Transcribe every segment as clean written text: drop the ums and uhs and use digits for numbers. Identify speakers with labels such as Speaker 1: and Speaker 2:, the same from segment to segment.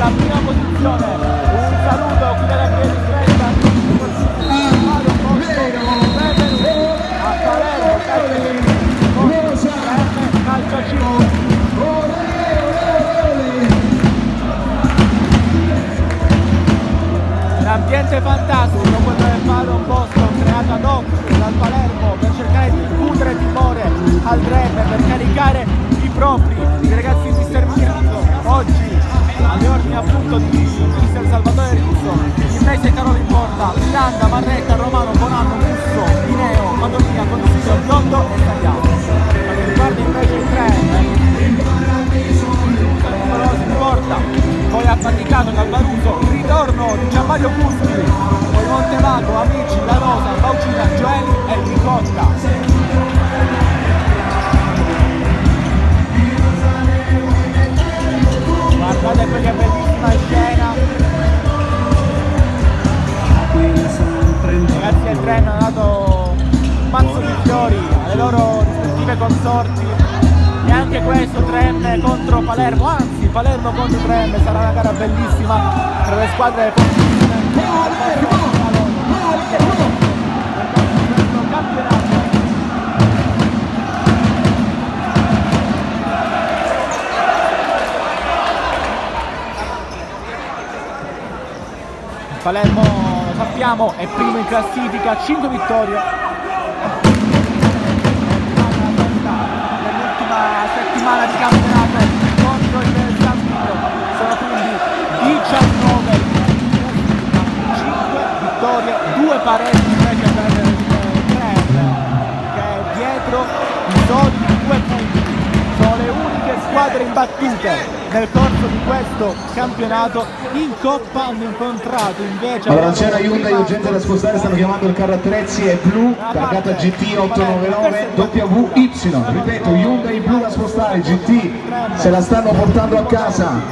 Speaker 1: alla prima posizione. Un saluto qui da Gabriele Stretta, a Palermo, calcio a 5. L'ambiente fantastico, potrebbe fare un posto creato ad hoc dal Palermo per cercare di incutere timore al Dream, per caricare i propri, i ragazzi di Mister Mirko. Oggi alle ordini appunto di Mister Salvatore Russo, Ignese Carolo in porta, Miranda, Marretta, Romano, Bonanno, Musso, Pineo, Madonnina, Consiglio, Biondo e Tagliano. Per riguarda invece il Dream, in porta, poi affaticato dal Baruso, il ritorno di Gianmario Fuschi, poi Montevago, Amici, La Rosa, Baucina, Gioeli e Ricotta. Guardate qui che bellissima scena. Ragazzi del treno hanno dato un mazzo di fiori alle loro rispettive consorti. E anche questo Trem contro Palermo, anzi Palermo contro Trem, sarà una gara bellissima tra le squadre fortissime. Palermo, lo sappiamo, è primo in classifica, 5 vittorie. Settimana di campionato contro il San Vito, sono quindi 19 5 vittorie, 2 pareggi invece per il Trem, che è dietro i soli 2 punti. Sono le uniche squadre imbattute nel corso di questo campionato. In Coppa hanno incontrato invece...
Speaker 2: Allora c'era Hyundai urgente da spostare, stanno chiamando il carro attrezzi, è blu, targata GT 899 WY, ripeto, Hyundai blu da spostare, GT, se la stanno portando a casa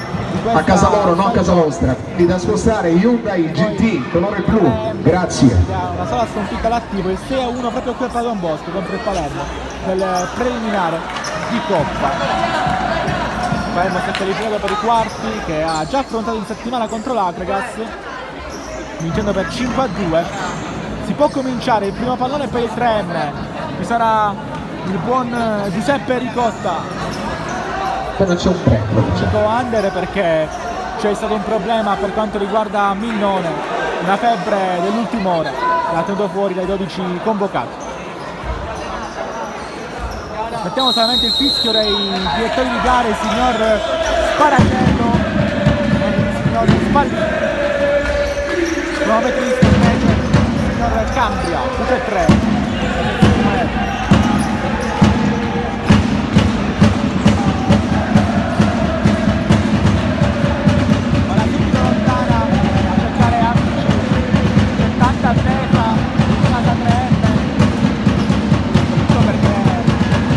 Speaker 2: loro, non a casa vostra, quindi da spostare Hyundai GT, colore blu, grazie.
Speaker 1: Una sola sconfitta all'attivo, il 6-1 proprio qui a Don Bosco contro il Palermo, nel preliminare di Coppa. Palermo si è qualificato per i quarti, che ha già affrontato in settimana contro l'Agregas, vincendo per 5-2. Si può cominciare, il primo pallone per il Trem, ci sarà il buon Giuseppe Ricotta.
Speaker 2: Però c'è un premio.
Speaker 1: Dico under perché c'è stato un problema per quanto riguarda Minnone, una febbre dell'ultima ora, l'ha tenuto fuori dai 12 convocati. Aspettiamo solamente il fischio dei direttori di gare, il signor Sparacello e il signor Spallini. Cronometrista invece il signor Cambria, tutte e tre. Ora subito lontana a cercare Amici, c'è tanta attesa, 83.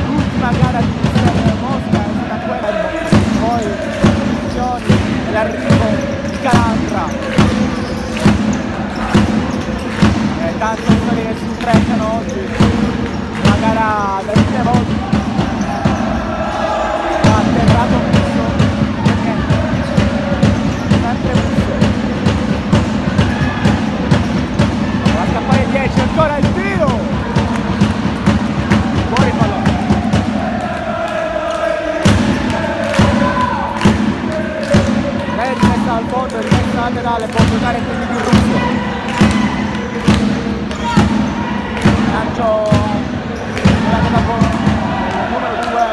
Speaker 1: L'ultima gara di Mosca è stata quella, poi posizioni e l'arrivo di Calandra, e tante storie che si intrecciano oggi, una gara da prime volte ha atterrato Musso, sempre Musso, va a scappare 10, ancora il tiro, fuori il pallone. Al fondo, rimessa laterale, può giocare quindi di Russo. Lancio della numero 2,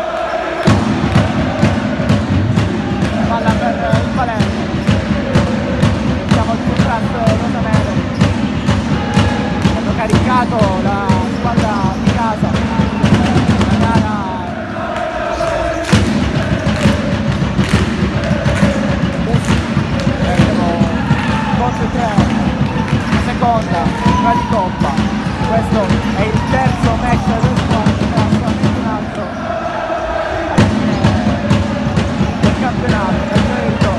Speaker 1: palla per il Palermo. Siamo il contrasto rosanero. Hanno caricato la squadra di casa. La gara contro il Trem, seconda gara di Coppa. Questo è il terzo match del squadra, un altro del campionato, del merito.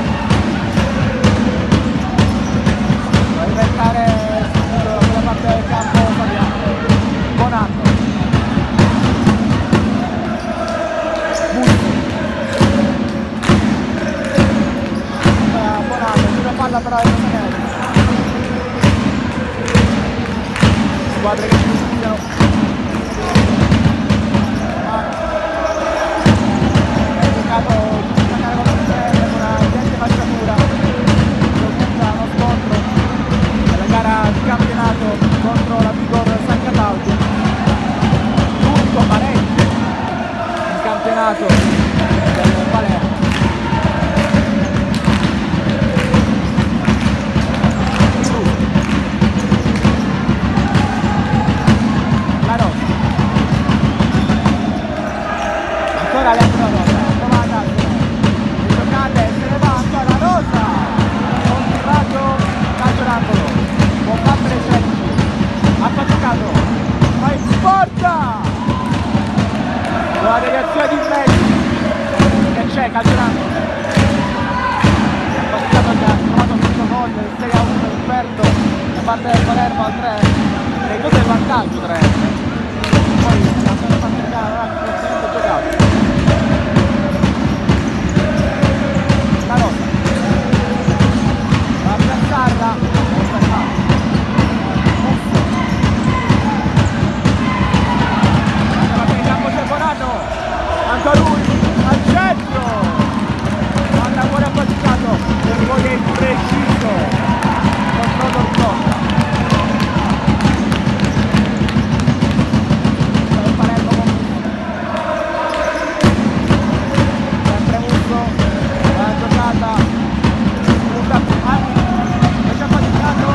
Speaker 1: Va a diventare subito quella parte del campo Fabiano. Buon anno. Buon palla però è squadre che ci studiano. È giocato giocare con una evidente fasciatura, uno scontro nella gara di campionato contro la Vigor San Cataldo, l'unico pareggio in campionato del Palermo. Ancora Leandro Rosa, trovata, giocate, se ne va ancora Rosa, controllato, calcio d'angolo, può battere Celci, ha faticato, va in porta, la deviazione di Messi, che c'è, calcio d'angolo, ha faticato, ha trovato questo gol, il 6-1 offerto da parte del Palermo al 3, e questo è il vantaggio 3, poi la sua partita non ha completamente giocato. Anche lui al centro, manda fuori affaticato e poi è preciso controllo il gol. Palermo sempre Musso, la giocata lascia affaticato,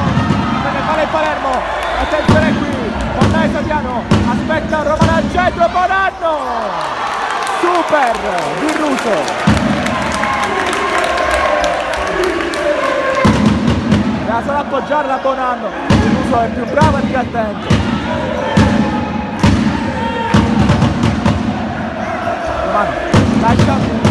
Speaker 1: se ne fa il Palermo, attenzione qui, Monnaio Saviano, aspetta Romano al centro, Bonanno! Super di Russo, deve solo appoggiarla a Bonanno, il Russo è più bravo e più attento. Romano lascia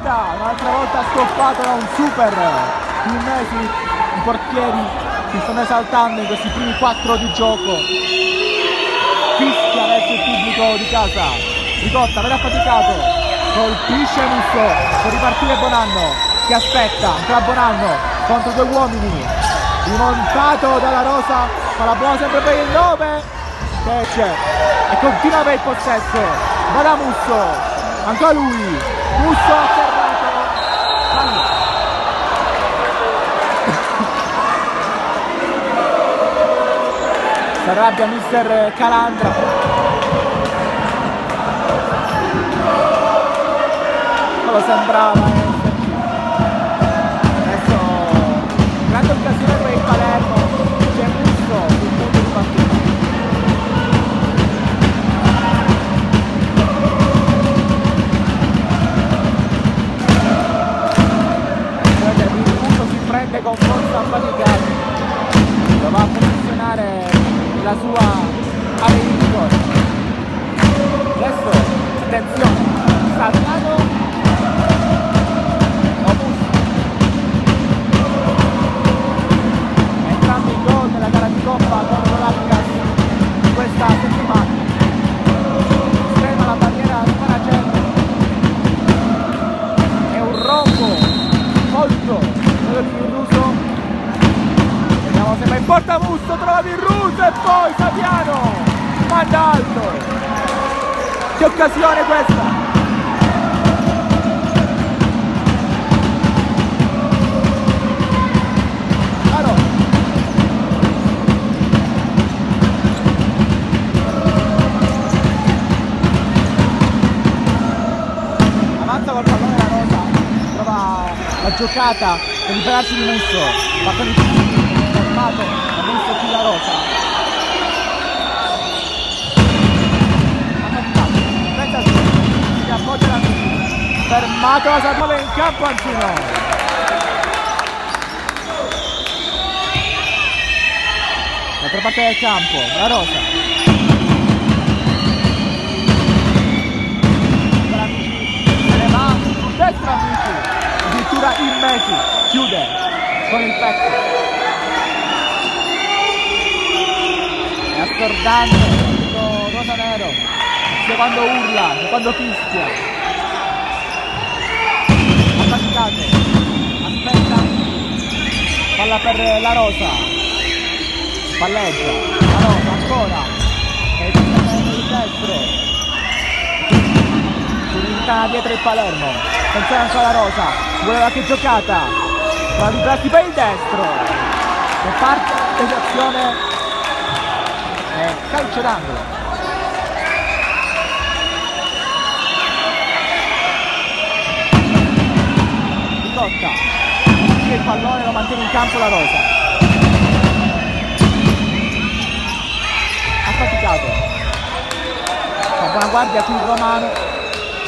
Speaker 1: un'altra volta stoppato da un super. I portieri si stanno esaltando in questi primi 4 di gioco. Fischia adesso il pubblico di casa. Ricotta, vede affaticato, colpisce Musso per ripartire Bonanno che aspetta, ancora Bonanno contro 2 uomini, rimontato dalla Rosa, ma la buona sempre per il 9 che c'è e continua per il possesso, va da Musso, ancora lui, Musso atterrato. Si arrabbia mister Calandra. Quello sembrava esserci. Adesso grande occasione per il Palermo, c'è Musso sul punto di partita. Musso si prende con forza affaticato, lo va a posizionare la sua area di rigore. Adesso attenzione, Saviano o Musso, entrambi i gol nella gara di Coppa contro l'Atlas questa settimana. Estrema la barriera di Paracello, è un rombo molto quello di Russo. Se va in porta Musso, trova Virruso e poi Saviano manda alto. Che occasione questa! Allora. Avanza col pallone la Rosa, trova la giocata per liberarsi di Musso, ma con il ha visto qui la Rosa, si appoggia la fermato la Saviano in campo Ancino. L'altra parte del campo, la Rosa, se ne va su destra Amici, addirittura in mezzo, chiude con il petto. assordante, rosa nero, sia quando urla, sia quando fischia. Attaccato, aspetta, palla per la rosa, palleggia, la rosa ancora, e il destro, si rintana dietro il Palermo, attenzione ancora la rosa, vuole qualche giocata, ma riplassi per il destro, e parte l'azione. Calcio d'angolo. Ricotta, il pallone lo mantiene in campo la rosa. Ha faticato. Fa buona guardia qui il Romano,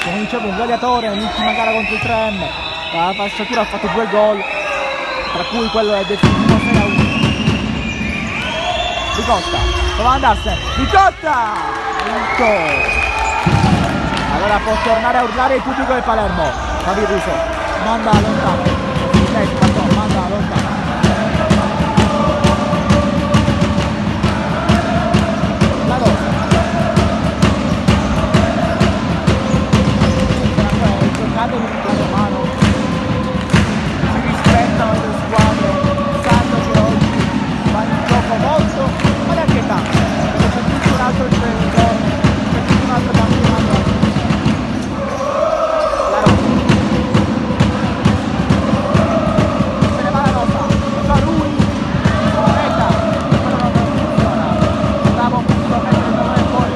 Speaker 1: come dicevo un gladiatore nell'ultima gara contro il 3M. La fasciatura ha fatto 2 gol, tra cui quello del definitivo 6-1. Ricotta, dove andarsene? Ricotta! Punto! Allora può tornare a urlare il pubblico del Palermo. Fabi Russo, manda lontano. Manda lontano. La rosa. Il giocato di Romano. Si rispettano le squadre, sanno che oggi va in gioco molto, ma neanche tanto, perché c'è tutto un altro imprenditore, c'è tutto un altro campionato. La rosa. Se ne va la rosa, lo fa lui, meta, però non funziona. Bravo punto, mette il pallone fuori.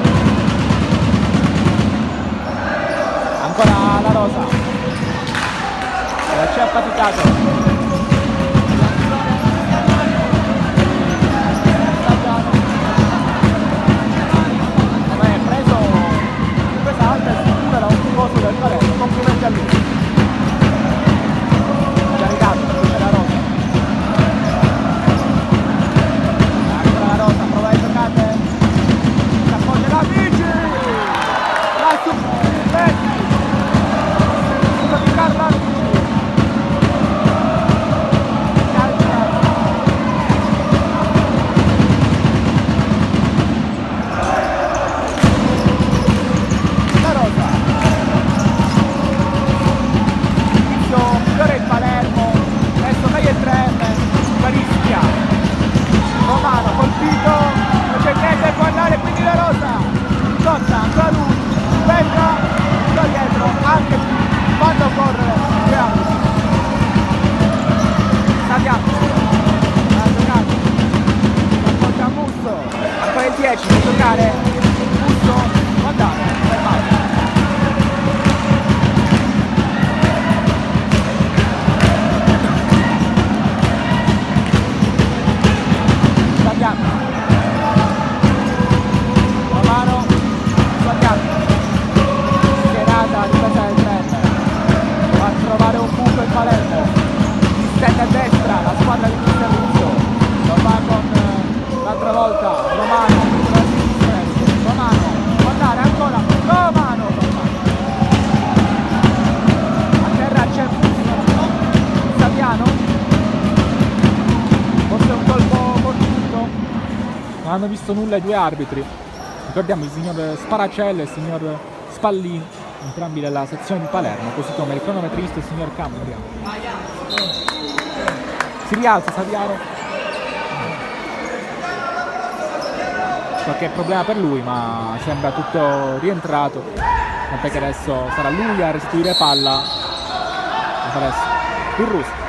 Speaker 1: Ancora la rosa. C'è affaticato. Del Palermo, complimenti a lui. Già arrivato, c'è la rosa. Ancora la rosa, prova le giocate. Si appoggia la bici. La Messi. Di Carlo Amici. La rosa. Migliore il Palermo, adesso meglio il 3M, rischia. Romano colpito, non c'è niente, può andare, quindi la rosa. Cotta, ancora lui, Belga, da dietro, anche qui, fanno correre, che altro. Sadiamo, ha giocato, appoggia Musso, ancora il 10, può giocare, Musso, guardate, fermato. Romano, Sadiamo, schierata a difesa del 3M, va a trovare un buco il Palermo, si stende a destra la squadra di Mister Russo, lo fa con l'altra volta Romano, può andare ancora, Romano, a terra c'è Sadiano, forse un colpo fortuito. Non hanno visto nulla i 2 arbitri. Ricordiamo il signor Sparacello e il signor Spallini, entrambi della sezione di Palermo, così come il cronometrista e il signor Cambria. Si rialza Saviano. Qualche problema per lui, ma sembra tutto rientrato. Tant'è che adesso sarà lui a restituire palla. Adesso il Russo.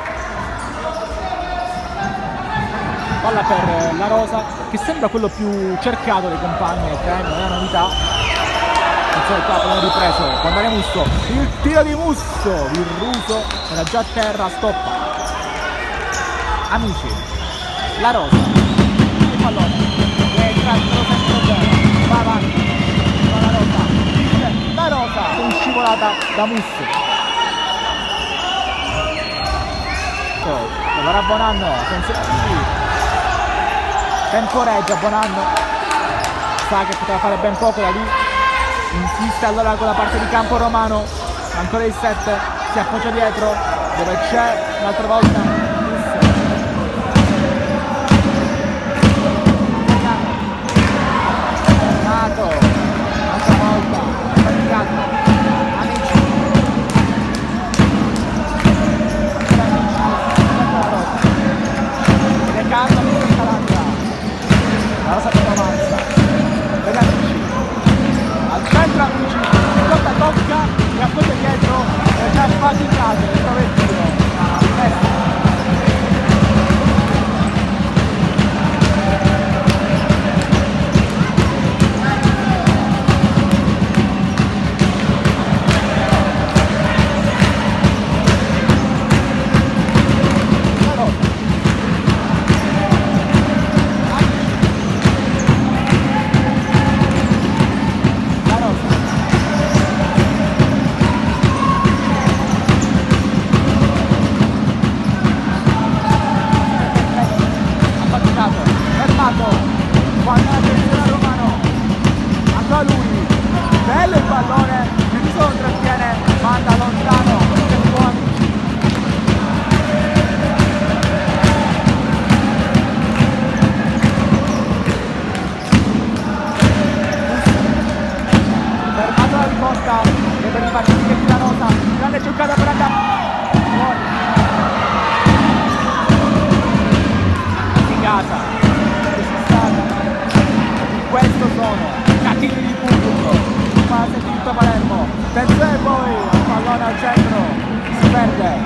Speaker 1: Palla per la rosa, che sembra quello più cercato dai compagni del 3M, non è una novità. Attenzione qua, abbiamo ripreso, può andare Musso, il tiro di Musso, il Russo era già a terra, stoppa. Amici, la rosa, il pallone, va avanti, va la rosa, con scivolata da Musso. Allora Bonanno, temporeggia Bonanno, sa che poteva fare ben poco da lì, insiste allora con la parte di campo Romano, ancora il 7, si appoggia dietro, dove c'è un'altra volta calma di Calandra, la rosa per avanza, vede Amici, al centro Amici, Ricotta tocca e a quello dietro è già faticato, trova il tiro. Questo sono cattivi di pubblico, ma sentito Palermo, attenzione poi il pallone al centro, si perde,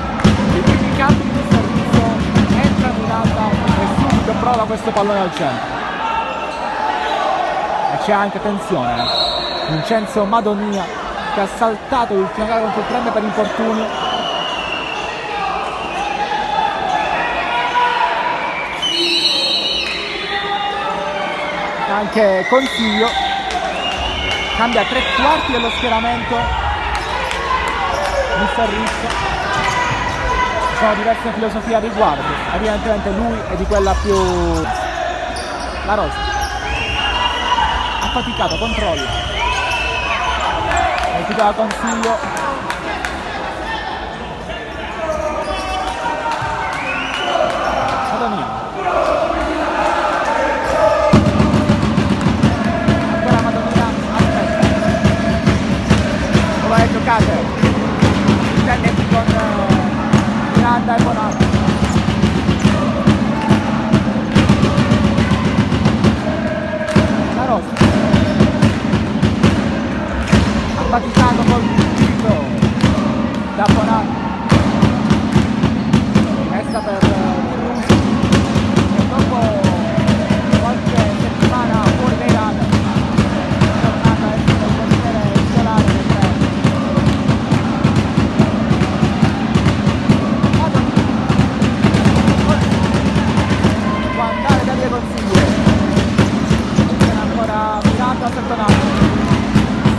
Speaker 1: i primi cambi di servizio, entra Miranda e subito prova questo pallone al centro. E c'è anche tensione, Vincenzo Madonia che ha saltato l'ultima gara contro il Prende per infortunio. Anche Consiglio cambia 3/4 dello schieramento, mister Riccio. Ci sono diverse filosofie a riguardo, evidentemente lui è di quella più... La Rosa ha faticato, controlla, è chiuso da Consiglio, Madonia. Giocate intende con Miranda e Bonato. La Rosa ha faticato col tiro da Bonato, messa per Russo e dopo qualche settimana fuori dai radar è tornata a essere il portiere titolare del Prende. Consiglio, ancora Miranda a Sertonato,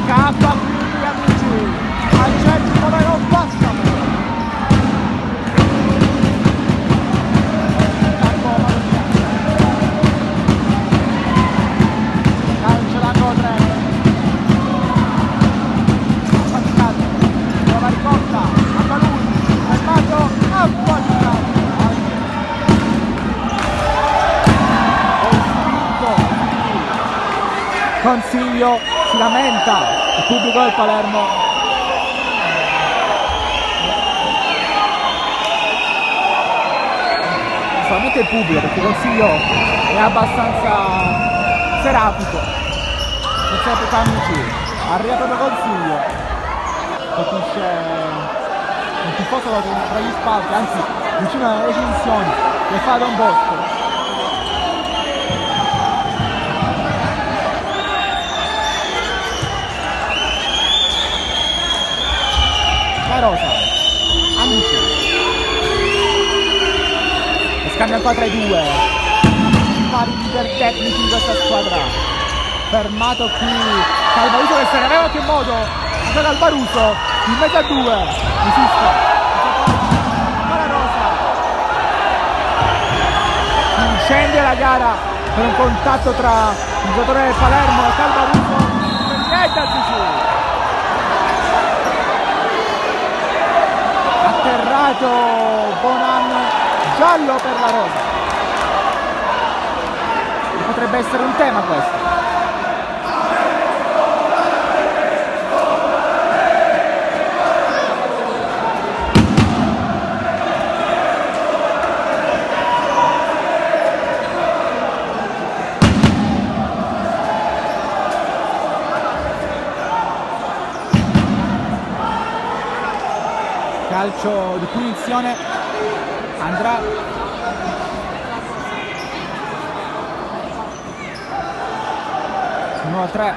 Speaker 1: scappa quindi Amici, al centro dove non passa, calcio l'angolo 3, affaticato, trova Ricotta, a lui, fermato, affaticato. Consiglio si lamenta, il pubblico del Palermo solamente il pubblico, perché Consiglio è abbastanza serafico, non sempre fa Amici, arriva proprio Consiglio, colpisce un tifoso tra gli spalti, anzi vicino alle recinzioni, le fa Don Bosco. La Rosa, Amici, e scambia ancora tra i due, vari leader tecnici di questa squadra, fermato qui Calvaruso che se ne aveva che modo, gioca Calvaruso, in mezzo a due, esiste, la Rosa, incendia la gara per un contatto tra il giocatore del Palermo e Calvaruso, niente al atterrato Bonan, giallo per la Rosa. Potrebbe essere un tema questo. calcio di punizione, andrà numero 3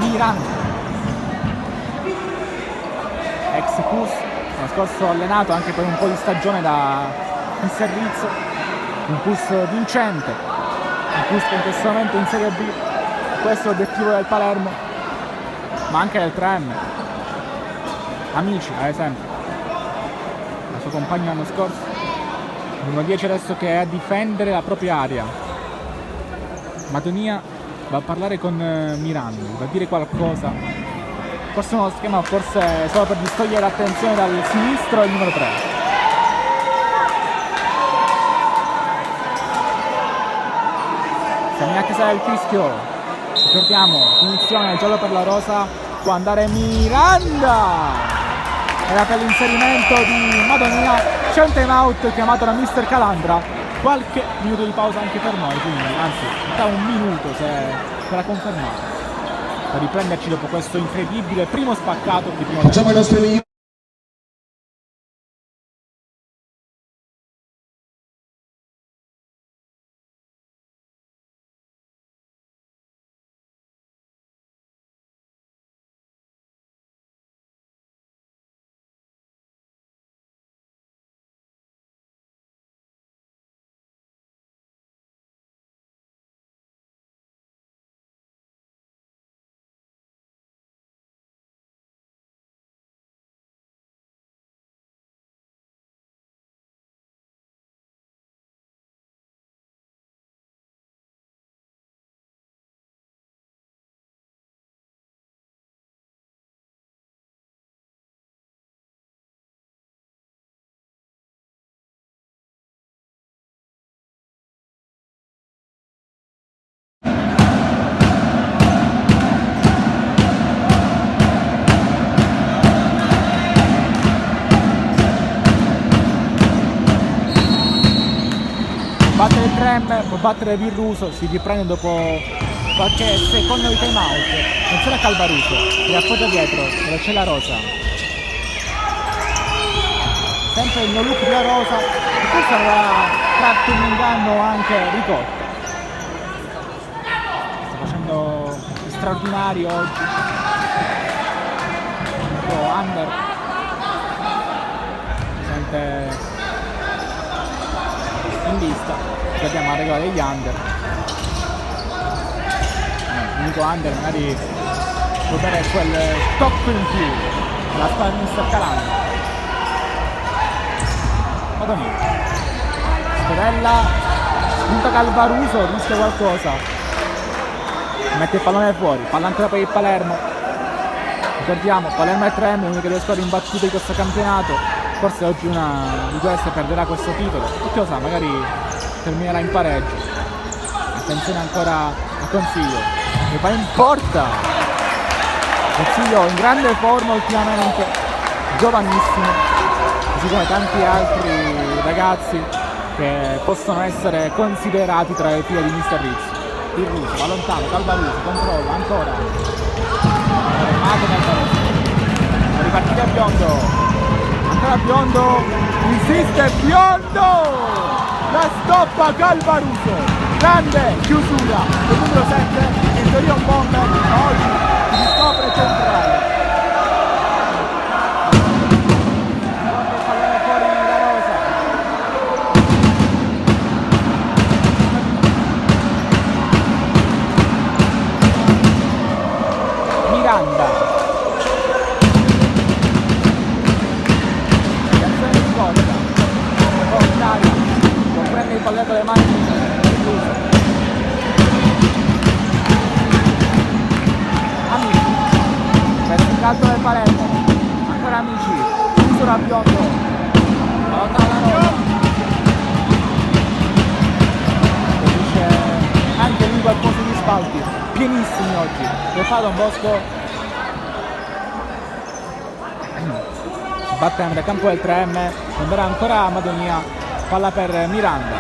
Speaker 1: Miranda, ex Cus, l'anno scorso allenato anche per un po' di stagione in servizio, un Cus vincente, un Cus che in questo momento in Serie B, questo è l'obiettivo del Palermo, ma anche del 3M. Amici, ad esempio, il suo compagno l'anno scorso, numero 10 adesso che è a difendere la propria area. Madonia va a parlare con Miranda, va a dire qualcosa, forse uno schema, forse solo per distogliere l'attenzione dal sinistro il numero 3. Siamo in attesa del fischio, ricordiamo, punizione giallo per la rosa, può andare Miranda! Era per l'inserimento di Madonia, c'è un time out chiamato da Mister Calandra, qualche minuto di pausa anche per noi, quindi anzi da un minuto se la confermate, per riprenderci dopo questo incredibile primo spaccato di primo.
Speaker 2: Facciamo i nostri migliori.
Speaker 1: Battere il 3M, può battere Virruso, si riprende dopo qualche secondo di time out. Non c'è la Calvaruso, che appoggia dietro, dove c'è la Rosa. Sempre il no look della Rosa, e questo aveva tratto in inganno anche Ricotta. Sta facendo straordinario oggi. Un po' under. Si sente in lista, guardiamo la regola degli under. L'unico under magari può dare quel tocco in più la squadra di Mister Calandra. Madonia, Scodella, spunta Calvaruso, rischia qualcosa, mette il pallone fuori, palla ancora per il Palermo. Ricordiamo, Palermo e 3M, una delle squadre imbattute di questo campionato. Forse oggi una di queste perderà questo titolo, chi lo sa, magari terminerà in pareggio. Attenzione ancora a Consiglio, che va in porta. Consiglio in grande forma ultimamente, giovanissimo, così come tanti altri ragazzi che possono essere considerati tra le file di Mister Rizzi. Il Russo va lontano, Calvaruso, controlla ancora. Remato nel Palermo. Ripartita Biondo. Ancora Biondo, insiste Biondo, la stoppa Calvaruso, grande chiusura del numero 7, in teoria un bomber, ma oggi si scopre centrale. Guarda il pallone fuori la Rosa. Miranda. Prende il pallone con le mani, Amici, per il calcio del Palermo, ancora Amici, chiusura a Biondo, allontana la Rosa, finisce anche lui quel posto di spalti, pienissimi oggi, lo fa Don Bosco, batte nel campo del 3M, andrà ancora a Madonia. Palla per Miranda.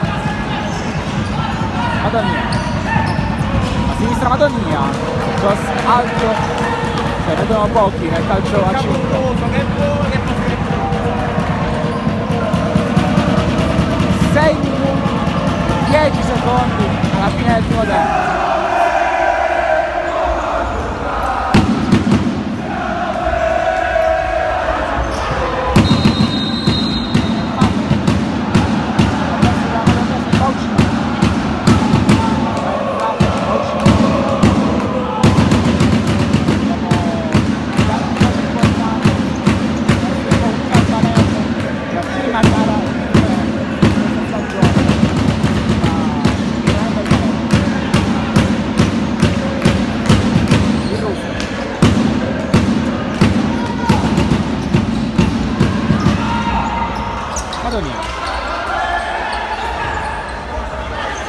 Speaker 1: Madonia. A sinistra Madonia. Cross alto. Se vedono pochi nel calcio a 5. 6 minuti 10 secondi alla fine del primo tempo.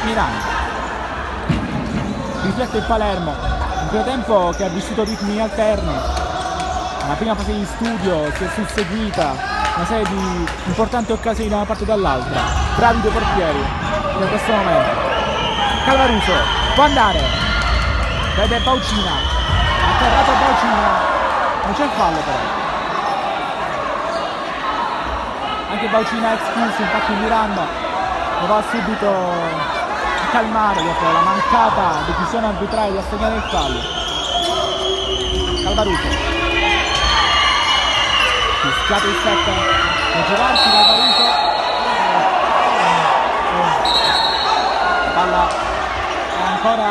Speaker 3: Milano. Riflette il Palermo, un primo tempo che ha vissuto ritmi alterni, la prima fase di studio si è susseguita una serie di importanti occasioni da una parte e dall'altra, bravi due portieri in questo momento. Calvaruso può andare, vede Baucina, atterrato Baucina, non c'è il fallo però. Anche Baucina è espulso, infatti Miranda lo va subito a calmare dopo la mancata decisione arbitrale di assegnare il fallo. Calvaruso fischiato il set per giocarsi. Calvaruso, la palla è ancora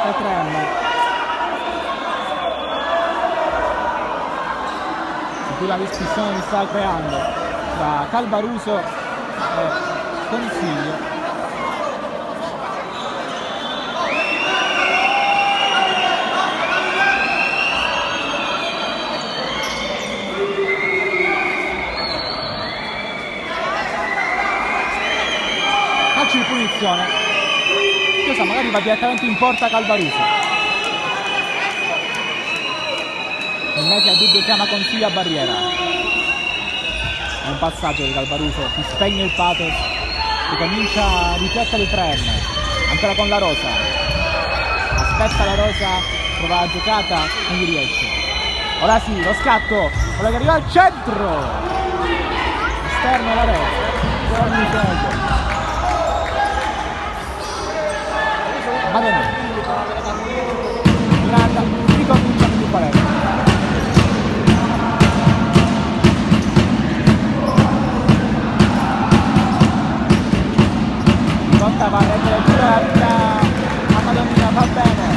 Speaker 3: per Trem. Qui la discussione si sta creando tra Calvaruso e Consiglio. Calcio di punizione, chissà, magari va direttamente in porta Calvaruso. Il Mesi a dubbio chiama Consiglio a barriera. È un passaggio di Calvaruso, si spegne il pathos, ricomincia a riflettere il Trem, ancora con la Rosa. Aspetta la Rosa, prova la giocata, non gli riesce. Ora sì, lo scatto, quello che arriva al centro. Esterno la Rosa. Madonna. Miranda, ricomincia più Palermo. Ricotta va a rendere il giro a Madonnina, va bene.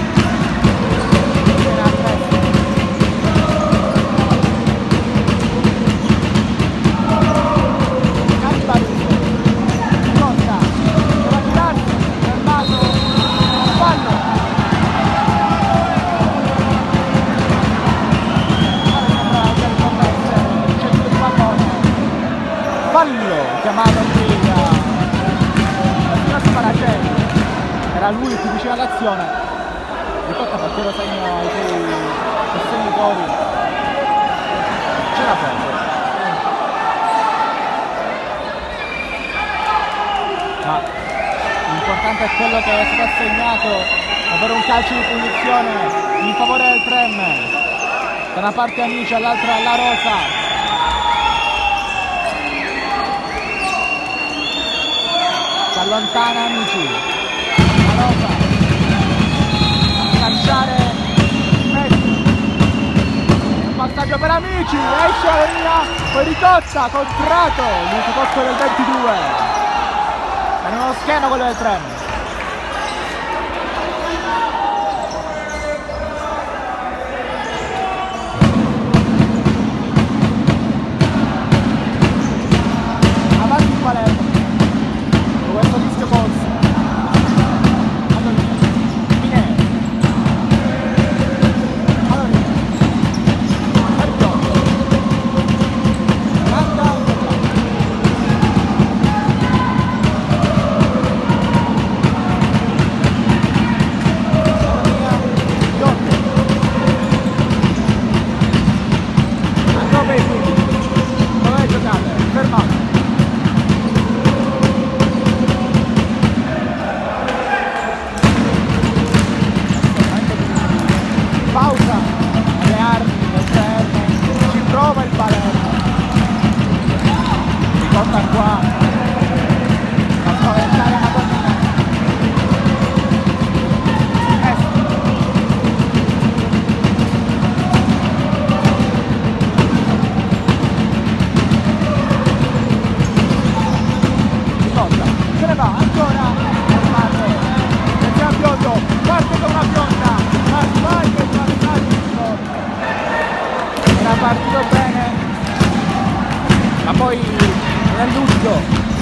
Speaker 3: Chiamato qui da Sparacelli, era lui più vicino all'azione. Ricotta perché lo segno ai suoi sostenitori, ce la prende, ma l'importante è quello che è stato assegnato, ovvero un calcio di punizione in favore del Trem, da una parte Amici, all'altra la Rosa. Si allontana Amici, la Rosa a lanciare Messi, un passaggio per Amici, esce la linea, poi Ricotta, contratto, l'ultimo tocco del 22, è in uno schema quello del Trem. Avanti il Palermo. Questo rischio Pozzi. Allora, Mineo. Allora, Sergio. Manda.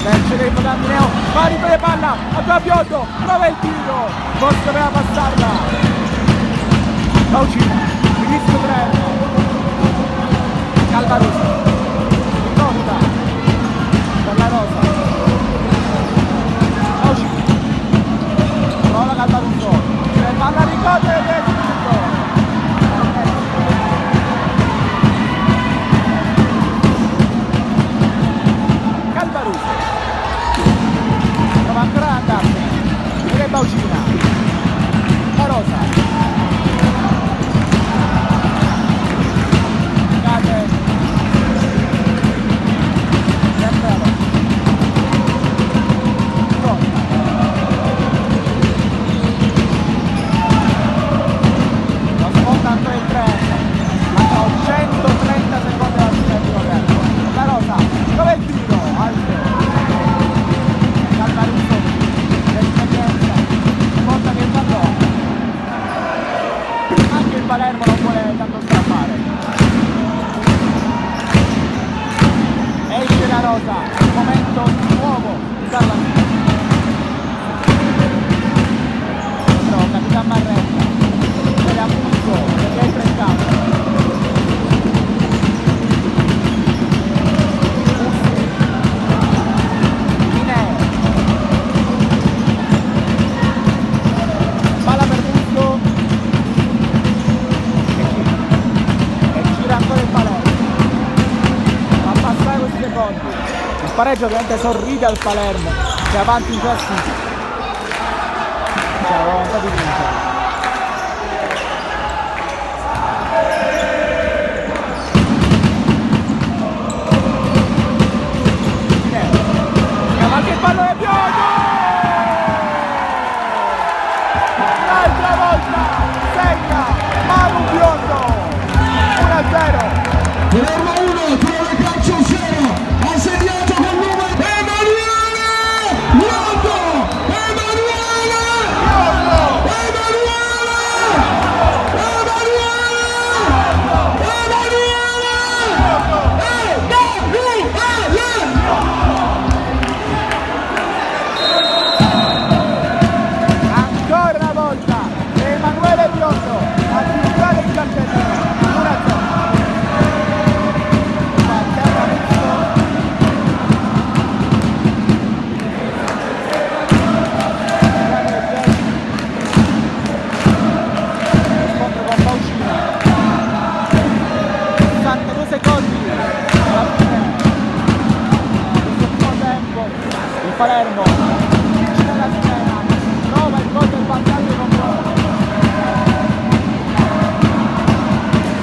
Speaker 1: Lecce che da Mineo, va a riprendere palla, a Biondo, prova il tiro, forse doveva passarla. Baucina, finisce 3. Calvaruso, Ricotta, per la Rosa. Baucina, prova Calvaruso, tira palla Ricotta e via subito. Calvaruso. Prova ancora ad andarsene, ed è Baucina, la Rosa, cade, sempre la Rosa, Ricotta, lo sfonda ancora il 3, mancano 130 secondi alla fine del primo tempo, la Rosa, dove il tiro, alto, Calvaruso, l'esperienza, porta che il pallone. Anche il Palermo non vuole tanto strappare. Esce la Rosa, momento nuovo di Carlamini. Però Capitan Marretta, per Appunto, che entra in campo. Palla per Musso e gira ancora il Palermo, fa passare questi secondi. Il pareggio ovviamente sorride al Palermo che è avanti in classifica, c'è la volontà di vincere. Ma che pallone Biondo! Un'altra volta segna Manu Biondo, 1-0.
Speaker 2: Palermo 1, Torre Calcio 0, ha segnato con numero Emanuele Biondo! Emanuele!
Speaker 1: Biondo!
Speaker 2: Emanuele!
Speaker 1: Ancora una volta Emanuele Biondo a chiudere il cartellino, 1-0. Terra Musso, scontro con Baucina, 62 secondi alla fine del primo tempo. Il Palermo vince dalla schiena, trova il gol del vantaggio con Biondo.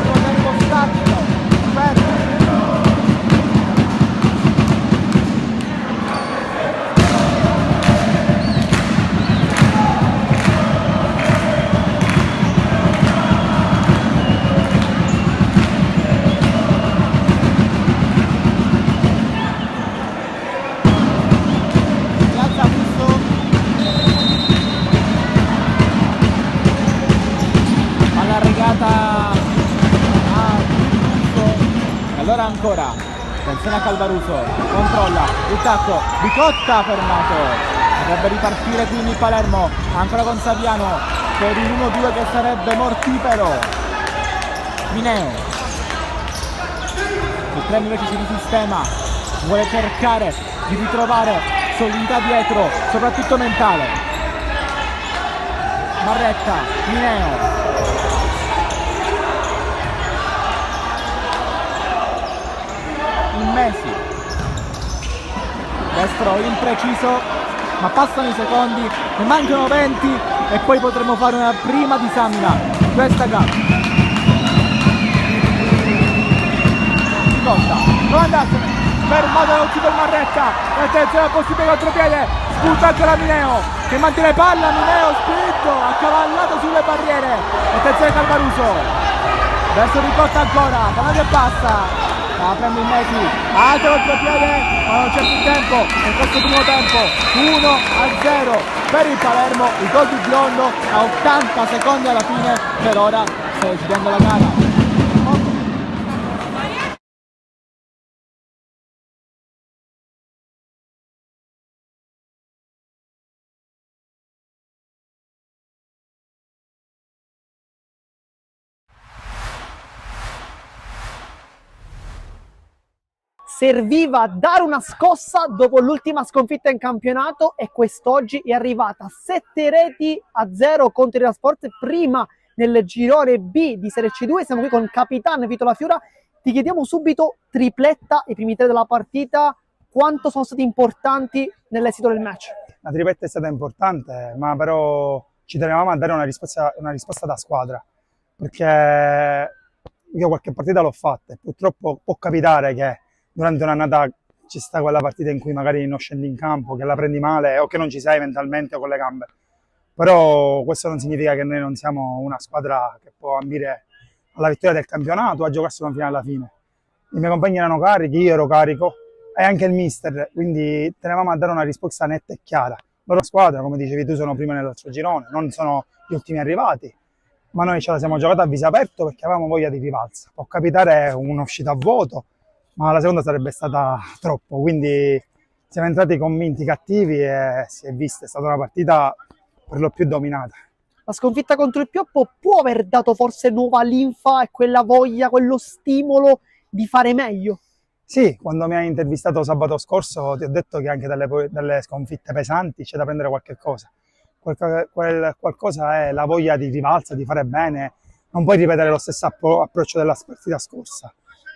Speaker 1: Primo tempo statico, fermo. Piazza Musso, palla regata a Musso, e allora ancora, attenzione a Calvaruso, controlla, il tacco, Ricotta fermato, dovrebbe ripartire quindi il Palermo, ancora con Saviano, per il 1-2 che sarebbe mortifero. Mineo, il Trem invece si risistema, vuole cercare di ritrovare solidità dietro, soprattutto mentale. Marretta, Mineo, Immesi, destro impreciso, ma passano i secondi, ne mancano 20 e poi potremo fare una prima disamina di questa gara. Ricotta, non andarsene, fermato da un super Marretta, e attenzione al possibile contropiede, spunta anche la Mineo, che mantiene palla, Mineo spinto, accavallato sulle barriere, attenzione Calvaruso, verso Ricotta ancora, palla che passa, la prende Immesi, altro contropiede, ma non c'è più tempo, in questo primo tempo, 1-0 per il Palermo, il gol di Biondo a 80 secondi alla fine, per ora sta decidendo la gara.
Speaker 4: serviva dare una scossa dopo l'ultima sconfitta in campionato e quest'oggi è arrivata 7-0 contro il Sport, prima nel girone B di Serie C2. Siamo qui con il capitano Vito La Fiora. Ti chiediamo subito, tripletta, i primi 3 della partita, quanto sono stati importanti nell'esito del match?
Speaker 5: La tripletta è stata importante, ma però ci tenevamo a dare una risposta da squadra, perché io qualche partita l'ho fatta e purtroppo può capitare che durante un'annata ci sta quella partita in cui magari non scendi in campo, che la prendi male o che non ci sei mentalmente o con le gambe. Però questo non significa che noi non siamo una squadra che può ambire alla vittoria del campionato, a giocarselo fino alla fine. I miei compagni erano carichi, io ero carico e anche il mister, quindi tenevamo a dare una risposta netta e chiara. Loro squadra, come dicevi tu, sono prima nell'altro girone, non sono gli ultimi arrivati, ma noi ce la siamo giocata a viso aperto perché avevamo voglia di rivalsa. Può capitare un'uscita a vuoto, ma la seconda sarebbe stata troppo, quindi siamo entrati convinti, cattivi e si è vista, è stata una partita per lo più dominata.
Speaker 4: La sconfitta contro il Pioppo può aver dato forse nuova linfa e quella voglia, quello stimolo di fare meglio?
Speaker 5: Sì, quando mi hai intervistato sabato scorso ti ho detto che anche dalle sconfitte pesanti c'è da prendere qualche cosa. Quel qualcosa è la voglia di rivalsa, di fare bene, non puoi ripetere lo stesso approccio della partita scorsa.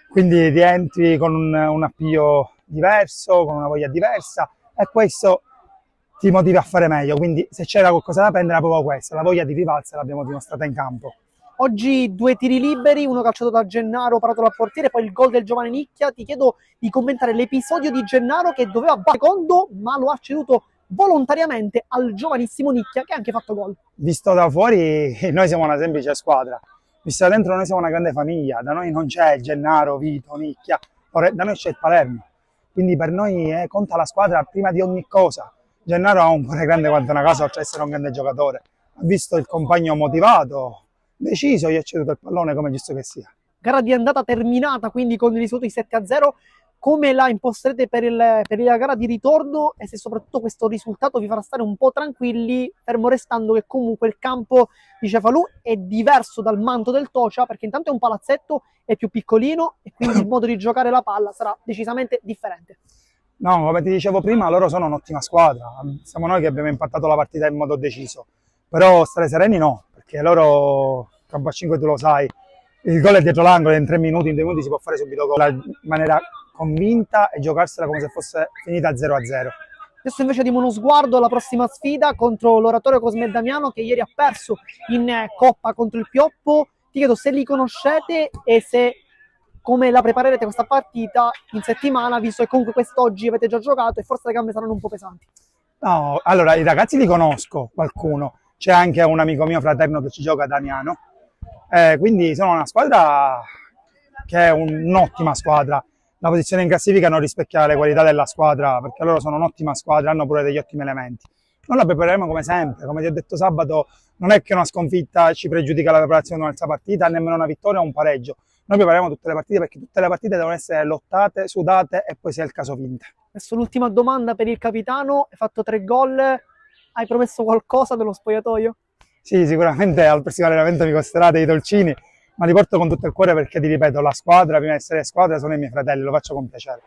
Speaker 5: Quindi rientri con un appiglio diverso, con una voglia diversa e questo ti motiva a fare meglio. Quindi se c'era qualcosa da prendere era proprio questa, la voglia di rivalsa l'abbiamo dimostrata in campo.
Speaker 4: Oggi 2 tiri liberi, uno calciato da Gennaro, parato dal portiere, poi il gol del giovane Nicchia. Ti chiedo di commentare l'episodio di Gennaro che doveva battere secondo, ma lo ha ceduto volontariamente al giovanissimo Nicchia che ha anche fatto gol.
Speaker 5: Visto da fuori noi siamo una semplice squadra, visto da dentro noi siamo una grande famiglia, da noi non c'è Gennaro, Vito, Nicchia, da noi c'è il Palermo, quindi per noi conta la squadra prima di ogni cosa. Gennaro ha un cuore grande quanto una casa, oltre ad essere un grande giocatore, ha visto il compagno motivato, deciso, gli ha ceduto il pallone come giusto che sia.
Speaker 4: Gara di andata terminata quindi con il risultato di 7-0, come la imposterete per la gara di ritorno e se soprattutto questo risultato vi farà stare un po' tranquilli, fermo restando che comunque il campo di Cefalù è diverso dal manto del Tocia, perché intanto è un palazzetto, è più piccolino e quindi il modo di giocare la palla sarà decisamente differente.
Speaker 5: No, come ti dicevo prima, loro sono un'ottima squadra, siamo noi che abbiamo impattato la partita in modo deciso, però stare sereni no, perché loro, campo a 5 tu lo sai, il gol è dietro l'angolo, in 3 minuti, in 2 minuti si può fare subito gol in maniera convinta e giocarsela come se fosse finita 0-0.
Speaker 4: Adesso invece diamo uno sguardo alla prossima sfida contro l'Oratorio Cosme Damiano che ieri ha perso in Coppa contro il Pioppo. Ti chiedo se li conoscete e se come la preparerete questa partita in settimana, visto che comunque quest'oggi avete già giocato e forse le gambe saranno un po' pesanti.
Speaker 5: No, allora i ragazzi li conosco, qualcuno, c'è anche un amico mio fraterno che ci gioca, Damiano, quindi sono una squadra che è un'ottima squadra. La posizione in classifica non rispecchia le qualità della squadra, perché loro sono un'ottima squadra, hanno pure degli ottimi elementi. Noi la prepareremo come sempre, come ti ho detto sabato, non è che una sconfitta ci pregiudica la preparazione di un'altra partita, nemmeno una vittoria o un pareggio. Noi prepariamo tutte le partite perché tutte le partite devono essere lottate, sudate e poi se è il caso vinte.
Speaker 4: Adesso l'ultima domanda per il capitano, hai fatto 3 gol, hai promesso qualcosa dello spogliatoio?
Speaker 5: Sì, sicuramente al prossimo allenamento mi costerà dei dolcini, ma li porto con tutto il cuore perché ti ripeto, la squadra, prima di essere squadra, sono i miei fratelli, lo faccio con piacere.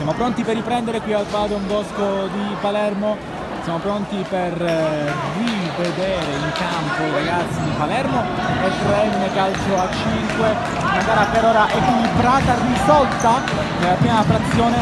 Speaker 3: Siamo pronti per riprendere qui al Pala Don Bosco di Palermo, siamo pronti per rivedere in campo i ragazzi di Palermo e 3M calcio a 5, una gara per ora equilibrata, risolta nella prima frazione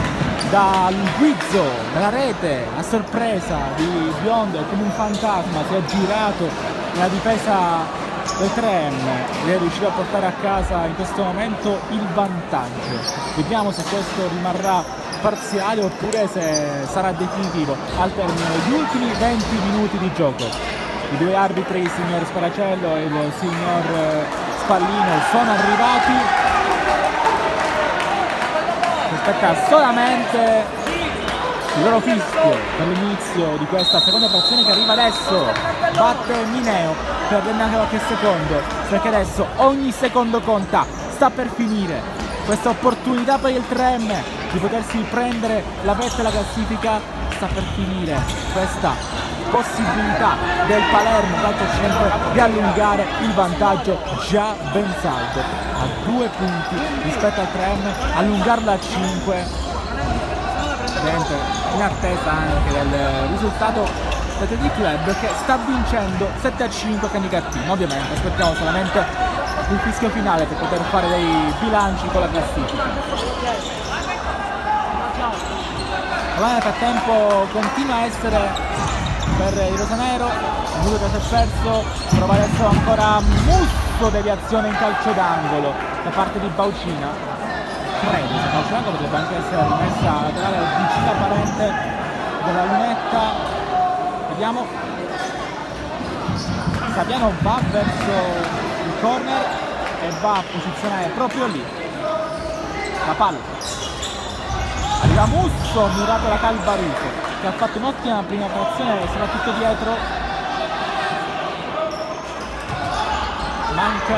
Speaker 3: dal guizzo, dalla rete, a sorpresa di Biondo, come un fantasma si è girato nella difesa del 3M ed è riuscito a portare a casa in questo momento il vantaggio. Vediamo se questo rimarrà parziale oppure se sarà definitivo al termine degli ultimi 20 minuti di gioco. I due arbitri, il signor Sparacello e il signor Spallino, sono arrivati. Si aspetta solamente il loro fischio per l'inizio di questa seconda frazione che arriva adesso. Batte Mineo per prendere anche qualche secondo, perché adesso ogni secondo conta. Sta per finire questa opportunità per il 3M di potersi prendere la vetta della classifica, sta per finire questa possibilità del Palermo calcio 5 di allungare il vantaggio già ben saldo a 2 punti rispetto al 3M, allungarlo a 5 in attesa anche del risultato del TD Club che sta vincendo 7-5 Canicattino. Ovviamente aspettiamo solamente il fischio finale per poter fare dei bilanci con la classifica. Ma nel frattempo continua a essere per il rosanero, il minuto che si è perso, prova adesso ancora Musso, deviazione in calcio d'angolo da parte di Baucina. Credo che calcio d'angolo potrebbe anche essere rimessa laterale vicino apparente della lunetta. Vediamo. Saviano va verso il corner e va a posizionare proprio lì la palla. Arriva Musso, mirato da Calvaruso che ha fatto un'ottima prima frazione soprattutto dietro. Manca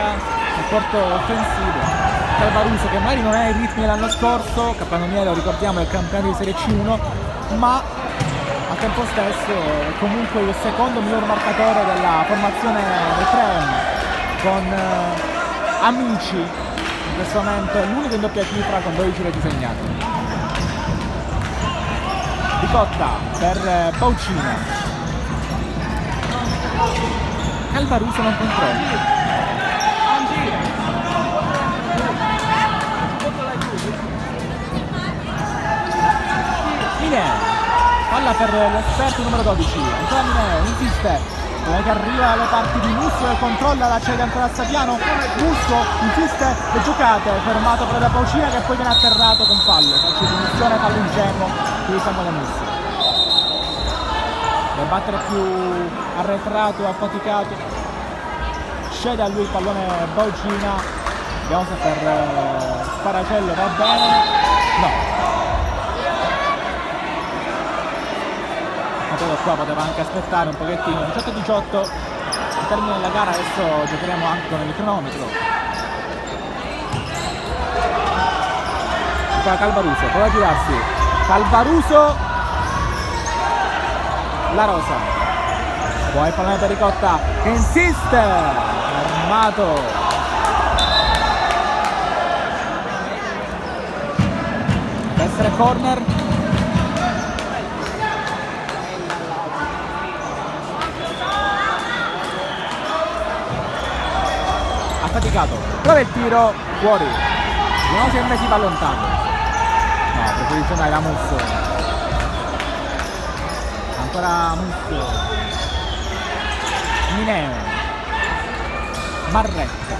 Speaker 3: il porto offensivo. Calvaruso che magari non è ai ritmi dell'anno scorso, capannoniere lo ricordiamo è il campione di Serie C1, ma al tempo stesso è comunque il secondo miglior marcatore della formazione del 3M, con Amici in questo momento è l'unico in doppia cifra con 12 reti segnate. Ricotta per Baucina, Calvaruso non controlla. Mineo, palla per l'esperto numero 12, ancora Mineo, insiste, che arriva alle parti di Musso e controlla, la cede ancora a Saviano, Musso insiste, le giocate, fermato però da Baucina che poi viene atterrato con fallo, calcio di punizione, fallo ingenuo di Samuele Musso. Deve battere più arretrato, affaticato, scede a lui il pallone Baucina, vediamo se per Sparacello va bene, no. Qua poteva anche aspettare un pochettino. 18-18 al termine della gara, adesso giocheremo anche con il cronometro. Ancora Calvaruso, prova a girarsi. Calvaruso, La Rosa. Poi il pallone per Ricotta che insiste, armato. Deve essere corner. Faticato, prova il tiro, fuori, non si è messi va lontano, no, preferisce andare da Musso, ancora Musso, Mineo, Marretta,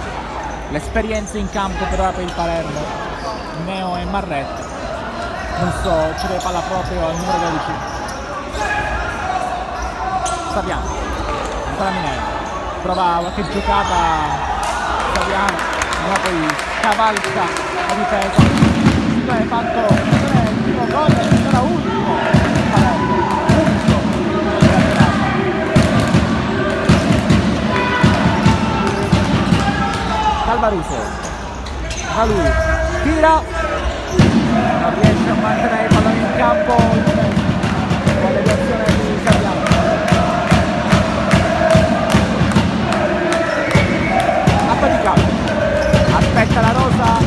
Speaker 3: l'esperienza in campo per ora per il Palermo, Mineo e Marretta, Musso cede palla proprio al numero 12, Saviano, ancora Mineo, prova qualche giocata, Saviano, ma poi cavalca la difesa. Si è fatto il primo gol e sarà ultimo. Calvaruso, da lui, tira, non riesce a mantenere il pallone in campo, la deviazione di Saviano. Aspetta La Rosa,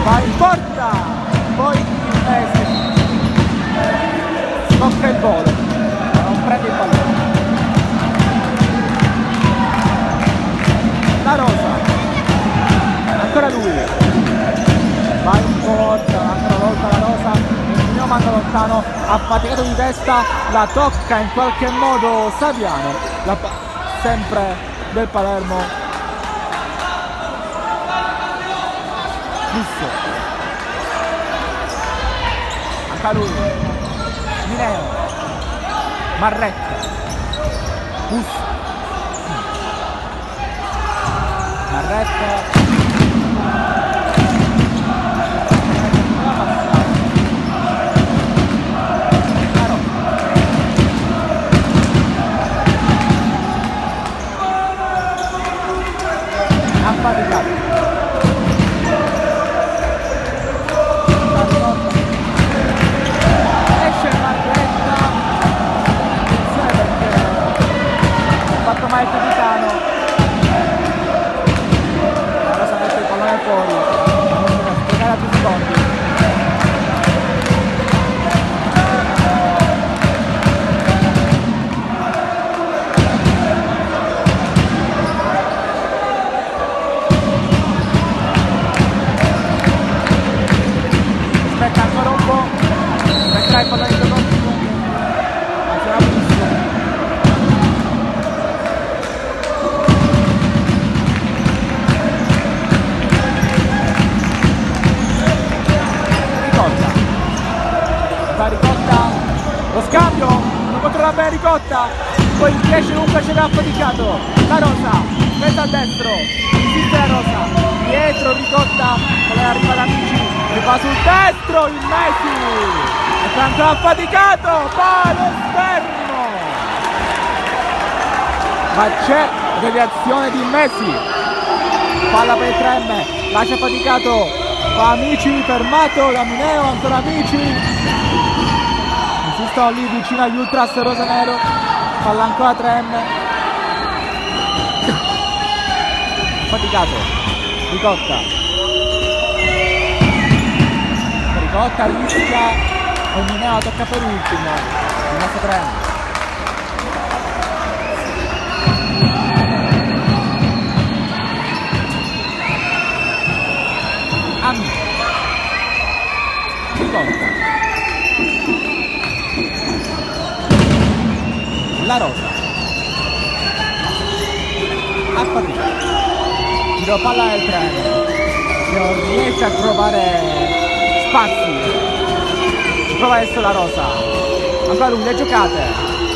Speaker 3: va in porta, poi affaticato di testa, la tocca in qualche modo Saviano, sempre del Palermo. Musso, anche lui, Mineo, Marretta, Musso, Marretta, affaticato. Esce Marretta, attenzione perché ha fatto male il capitano. Rosa mette il pallone fuori, giocare a 2 secondi. Aspetta ancora un po', metterà il pallone in gioco, funziona benissimo. Ricotta, va Ricotta, lo scambio, non controlla bene Ricotta, poi il 10 Luca ce l'ha affaticato, la Rosa, mezzo a destro, insiste la Rosa, dietro Ricotta, voleva arrivare Amici, rifà sul destro, il Messi, è ancora affaticato, palo esterno, ma c'è deviazione di Messi, palla per il 3M, lascia affaticato, fa Amici, fermato da Mineo, ancora Amici, insistono lì vicino agli Ultras rosanero, palla ancora 3M, affaticato, Ricotta, Ricotta rischia e Mineo tocca per ultimo, il nostro 3M. Amici, Ricotta, la Rosa, affaticato, giro palla del treno, che non riesce a trovare spazi, ci prova adesso la Rosa, ancora lui, le giocate,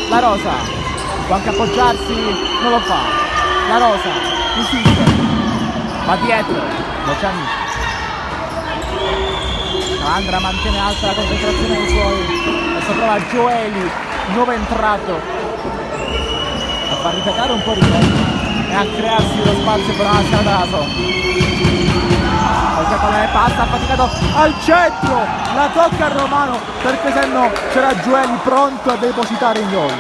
Speaker 3: la Rosa, può anche appoggiarsi, non lo fa, la Rosa, insiste, va dietro, lo c'è Amici. Andra mantiene alta la concentrazione dei suoi, adesso prova Gioeli, nuovo entrato, a far ripetere un po' di tempo e a crearsi lo spazio per una Ciadaso. Poi palla passa, affaticato al centro, la tocca a Romano perché se no c'era Gioeli pronto a depositare in gol.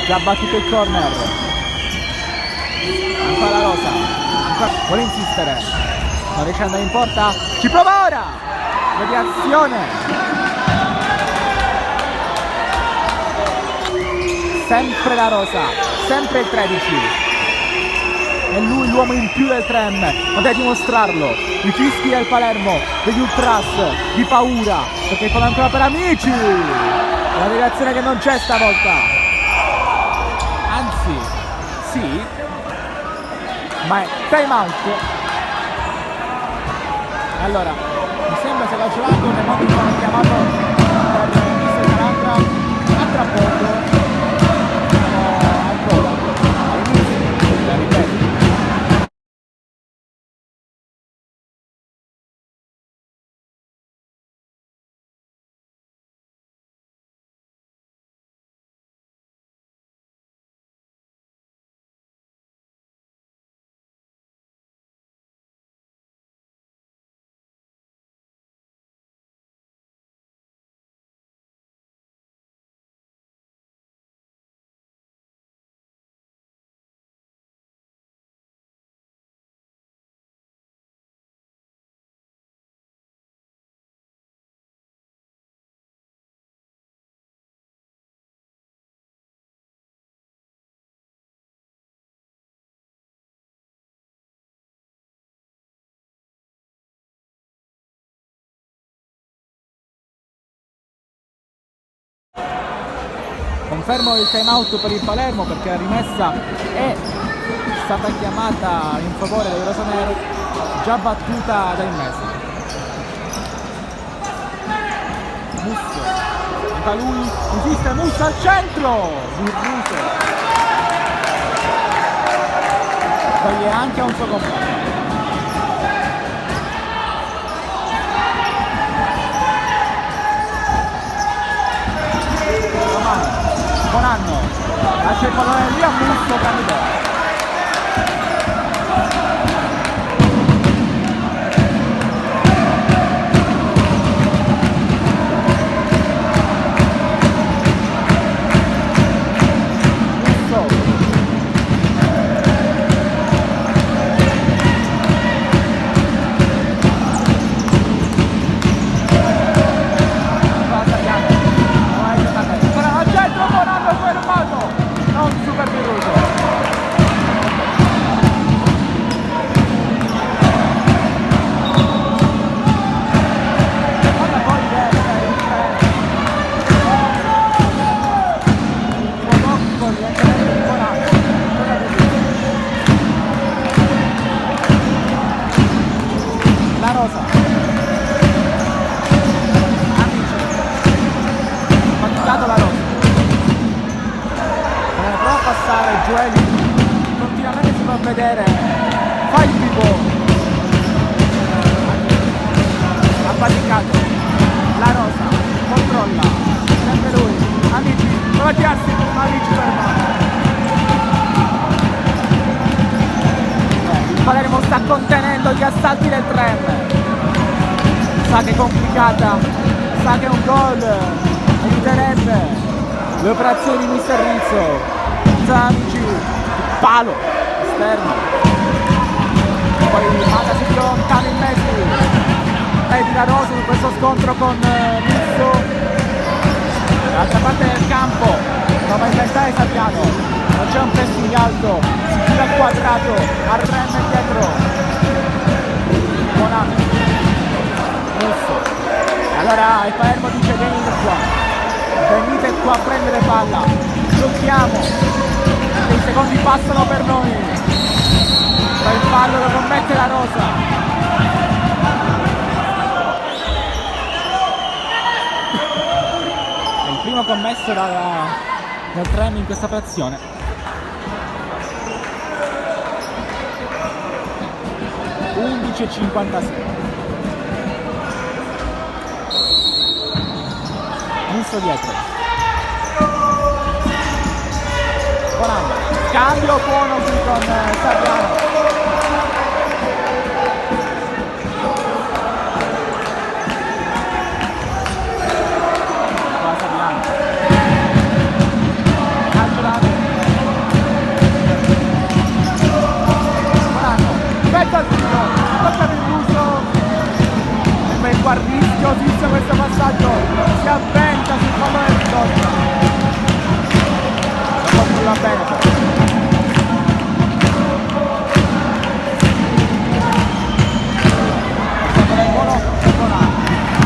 Speaker 3: Già battuto il corner, ancora la Rosa, ancora vuole insistere, non riesce ad andare in porta, ci prova ora, deviazione, sempre la Rosa, sempre il 13, è lui l'uomo in più del 3M, ma deve dimostrarlo, i fischi del Palermo, degli Ultras, di paura, perché fanno ancora per Amici, la deviazione che non c'è stavolta. Anzi, sì, ma è time out. Allora, mi sembra sia calciolato, nel modo in cui hanno chiamato per il mister Calandra, a tra poco. Confermo il time out per il Palermo perché la rimessa è stata chiamata in favore dei rosaneri, già battuta dai Messi. Musso, da lui, insiste Musso al centro, Virruso toglie anche a un suo compagno. Bonanno lascia il pallone lì a Musso, Candidoro. Continuamente si fa vedere, fa il pivot, appaticato, La Rosa, controlla, sempre lui, Amici, prova a tirarsi, Amici fermato. Il Palermo sta contenendo gli assalti del tram, sa che è complicata, sa che un gol aiuterebbe le operazioni di Mister Rizzo. Amici, palo esterno, poi manda si lontano in mezzo e di La Rosa in questo scontro con Musso. Dall'altra parte del campo prova a inventare Saviano, non c'è un pressing alto, si gira al quadrato, arrende dietro Bonanno, Musso. Allora il Palermo dice venite qua a prendere palla, giochiamo. I secondi passano per noi, ma il fallo lo commette La Rosa. È il primo commesso dal tram in questa frazione. (11:56). Musso dietro. Bonanno, cambio buono qui con Saviano. Qua Saviano. Calcio dato. Bonanno, mette al tiro, tocca Virruso. Sembra qua rischiosissimo questo passaggio, si avventa sul fondo del ridotto. Va bene,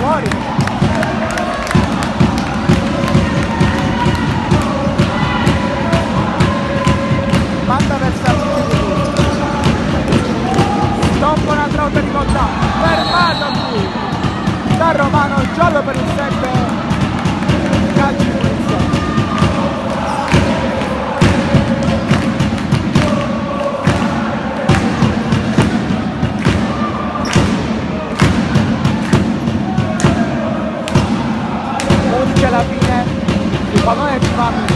Speaker 3: fuori, manda verso stop un'altra volta di volta, fermato qui da Romano, giallo per il 7, calcio di punizione. Alla fine il pallone di Fammi.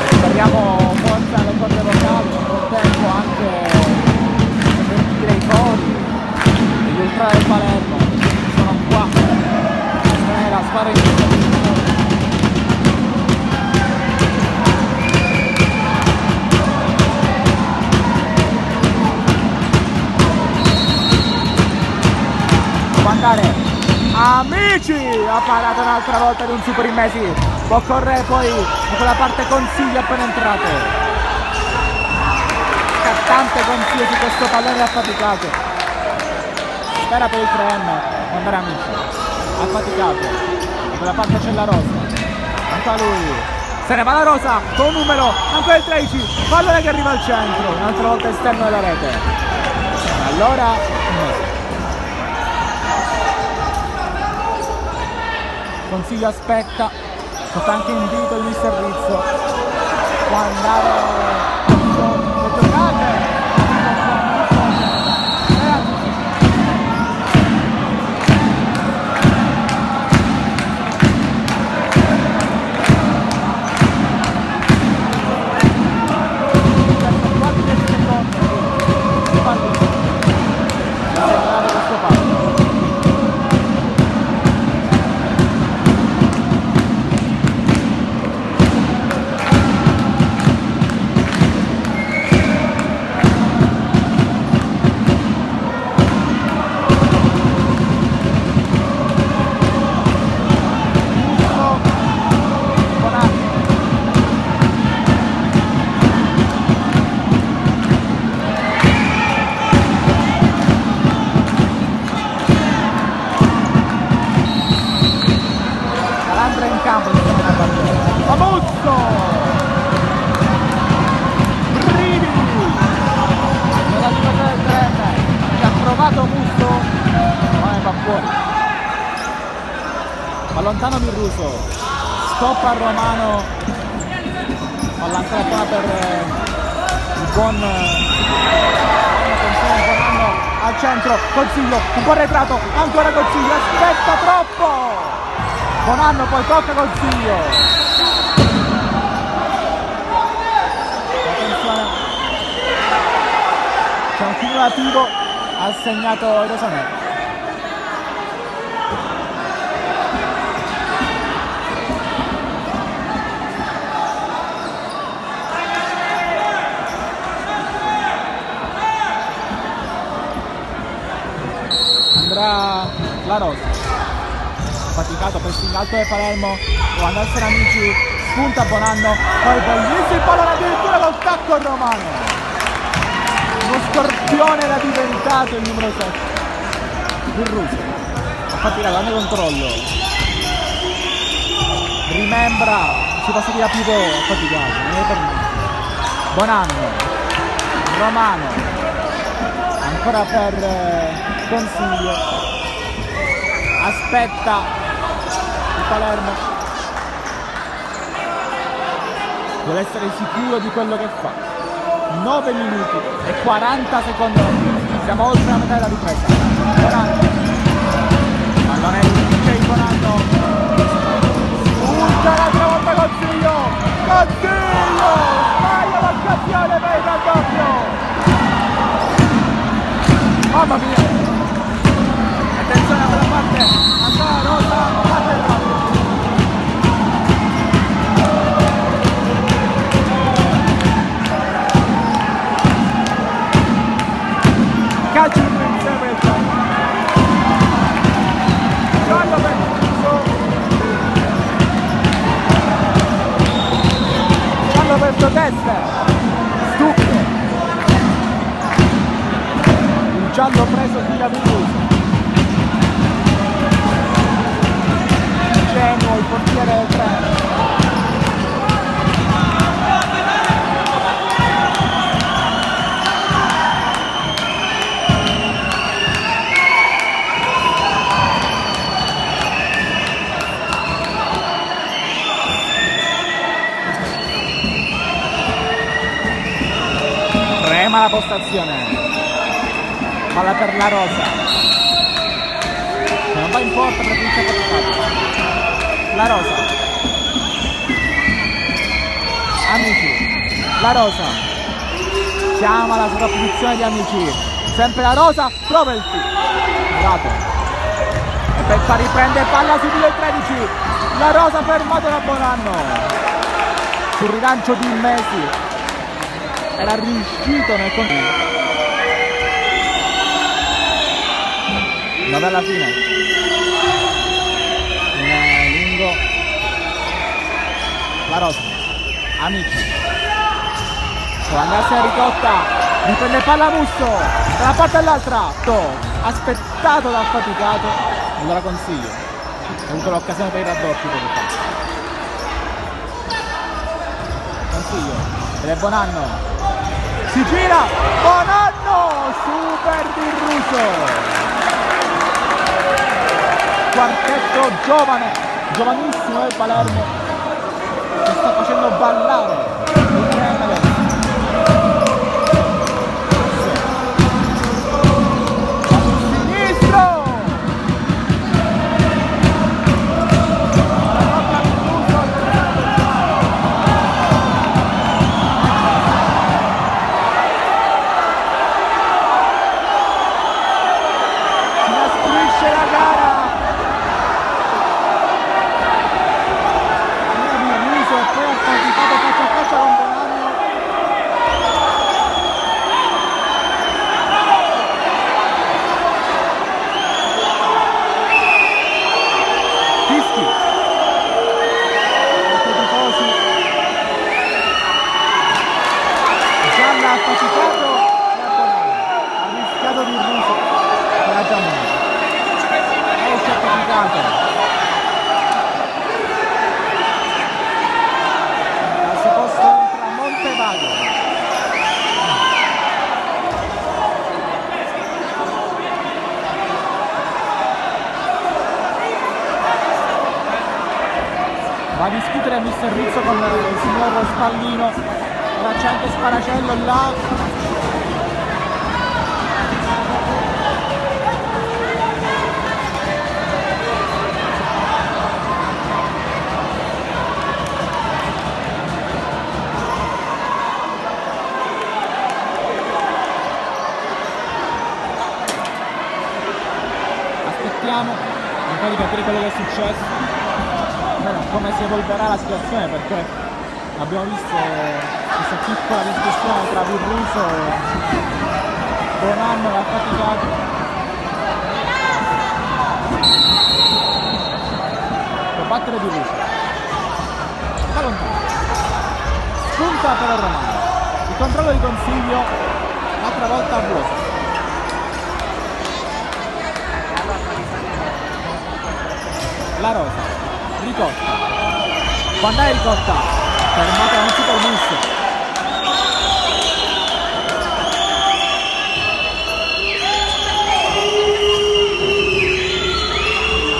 Speaker 3: Speriamo forza alle corde vocali, nel tempo anche sentire i cori degli ultra del Palermo sono qua. La squadra in Amici, ha parato un'altra volta di un super immesi può correre poi da quella parte Consiglio appena entrato, scattante Consiglio su questo pallone affaticato, spera per il 3M andare amici, affaticato, da quella parte c'è la Rosa, ancora lui, se ne va la Rosa con numero, ancora il 13, pallone che arriva al centro, un'altra volta esterno della rete, allora no. Consiglio aspetta, sotto anche invito il mister Rizzo, può andare le giocate. Lontano Virruso, stop a Romano, palla ancora buona per il buon Bonanno al centro, Consiglio, un po' arretrato, ancora Consiglio, aspetta troppo, Bonanno poi tocca Consiglio, attenzione, c'è un cumulativo assegnato Rosanè. La Rosa, faticato, pressing alto del Palermo, può andarsene amici, spunta Bonanno, poi bellissimo il pallone addirittura col tacco Romano, uno scorpione era diventato il numero 7, Virruso, faticato, grande controllo, rimembra, si passa di la pivot, faticato, non è per niente, Bonanno, Romano, ancora per Consiglio, aspetta il Palermo, vuole essere sicuro di quello che fa, 9 minuti e 40 secondi, siamo oltre la metà della ripresa, Bonanno, pallone c'è il Bonanno, l'altra volta Consiglio, sbaglia l'occasione per il raddoppio, mamma mia, attenzione a quella parte, ancora Rosa, batte il palo. Calcio insieme il gioco. Giallo per Virruso. Giallo per proteste. Stupido. Il giallo preso qui da Virruso. Il portiere del treno. Prema la postazione, palla per la Rosa, non va in porta perché non c'è portato. La Rosa, Amici, la Rosa, chiama la sovrapposizione di Amici, sempre la Rosa, prova il tiro, e Peppa riprende palla subito il 13, la Rosa fermata da Bonanno, sul rilancio di Messi, era riuscito nel continuo, 9 alla fine. La Rosa, Amici, può andarsi a ricotta, riprende palla Musso, da una parte all'altra, aspettato dal faticato, allora Consiglio, ha avuto l'occasione per i raddoppio poco fa. Consiglio, ed è Bonanno, si gira, Bonanno, super di Russo, quartetto giovanissimo del Palermo, che sta facendo ballare il Trem adesso. Sinistro! Inasprisce la gara! Poi ha faticato faccia a faccia con Bonanno. Fischi. Altri tifosi. Gianna ha faticato e a Bonanno. Ha rischiato di Russo che l'ha già munito. E si è faticato. Va a discutere mister Rizzo con il signor Spallino, ora c'è anche Sparacello là. Aspettiamo un po' di capire quello che è successo, come si evolverà la situazione, perché abbiamo visto questa piccola discussione tra Virruso e Bonanno, l'ha faticato. Può battere Virruso, va lontano, spunta per il Romano, il controllo di Consiglio, l'altra volta a vuoto. La Rosa, Ricotta, può andare Ricotta, fermata non si permesso.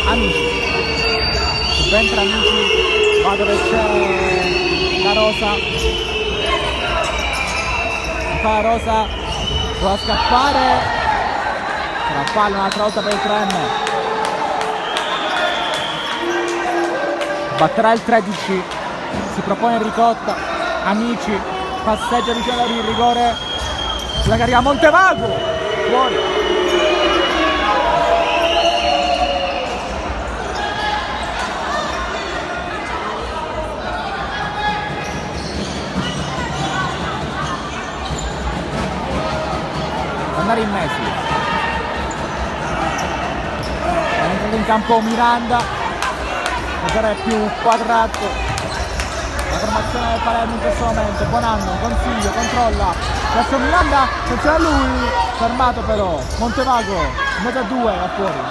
Speaker 3: Amici, subentra Amici, va dove c'è la Rosa, fa la Rosa, può scappare, la palla un'altra volta per il Trem. Batterà il 13, si propone Ricotta, Amici, passeggia vicino al rigore, sulla carica Montevago, fuori. Andare in mezzo. È entrato in campo Miranda. È più quadrato la formazione del Palermo in questo momento. Bonanno, Consiglio, controlla verso Miranda, attenzione a lui, fermato però Montevago, in mezzo a due, va fuori.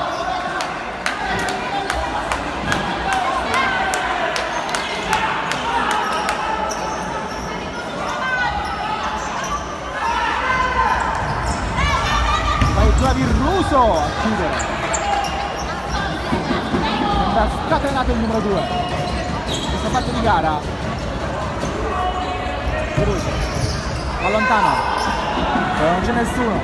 Speaker 3: Vai giù a Virruso a chiudere. Scatenato il numero 2 questa parte di gara. Virruso allontana, però non c'è nessuno.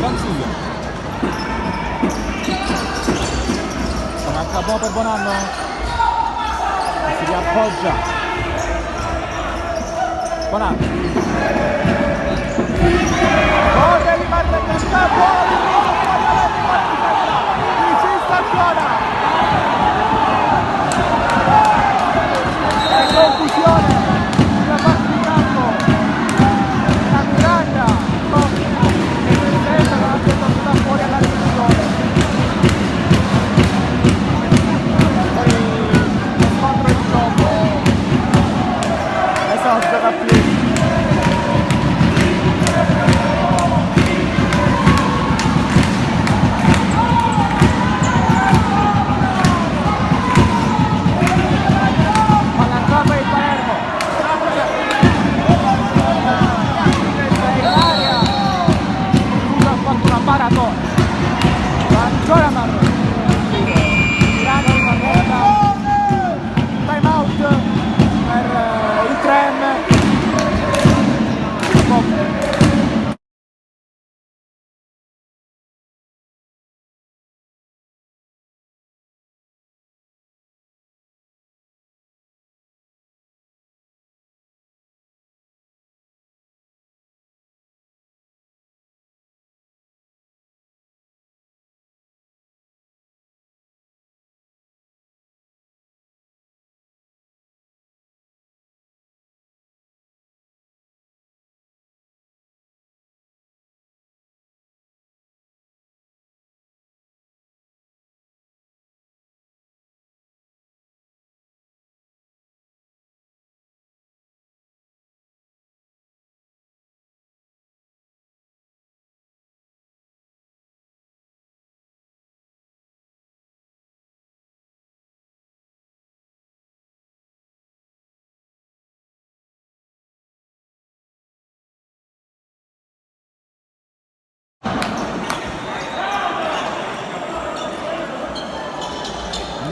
Speaker 3: Consiglio, manca buono per Bonanno, si riappoggia Bonanno, corre, rimane in campo, insiste ancora, è confusione nella parte di campo, la Miranda,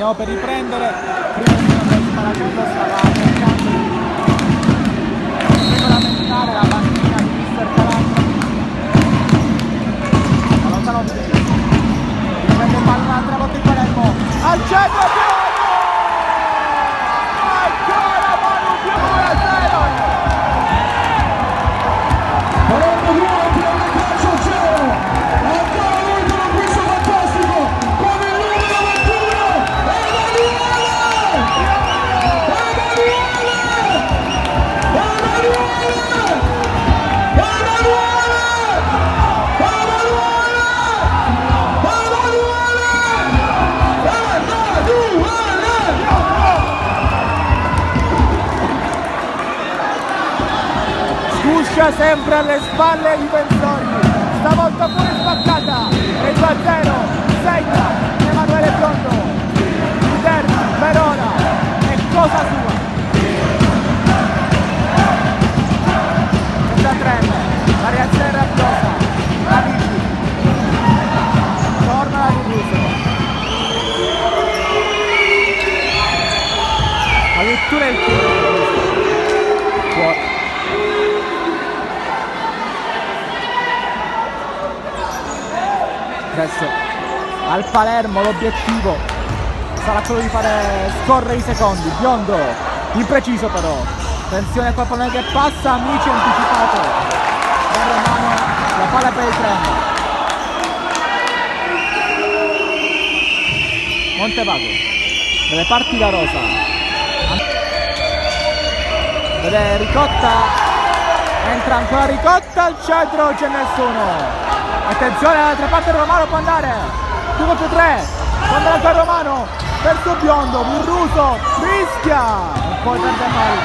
Speaker 3: andiamo per riprendere. Prima di tutto il Paracello stava cercando di regolamentare la panchina di Mister Calabria. Allontano riprende il palla un'altra volta il Palermo al centro. Sempre alle spalle ai difensori, stavolta pure spaccata e 2-0 segna Emanuele Biondo. Il derby per ora è cosa sua. Da Treme, la reazione rabbiosa, Amici torna la Russo, addirittura il tiro adesso al Palermo. L'obiettivo sarà quello di fare scorrere i secondi. Biondo impreciso però, attenzione a quel pallone che passa, Amici anticipato da Romano, la palla per il Treno. Montevago deve partire la Rosa, vede Ricotta, entra ancora Ricotta al centro, non c'è nessuno. Attenzione dall'altra parte, Romano può andare 2 contro 3, può andare ancora Romano verso Biondo, Burruso rischia e poi perde male.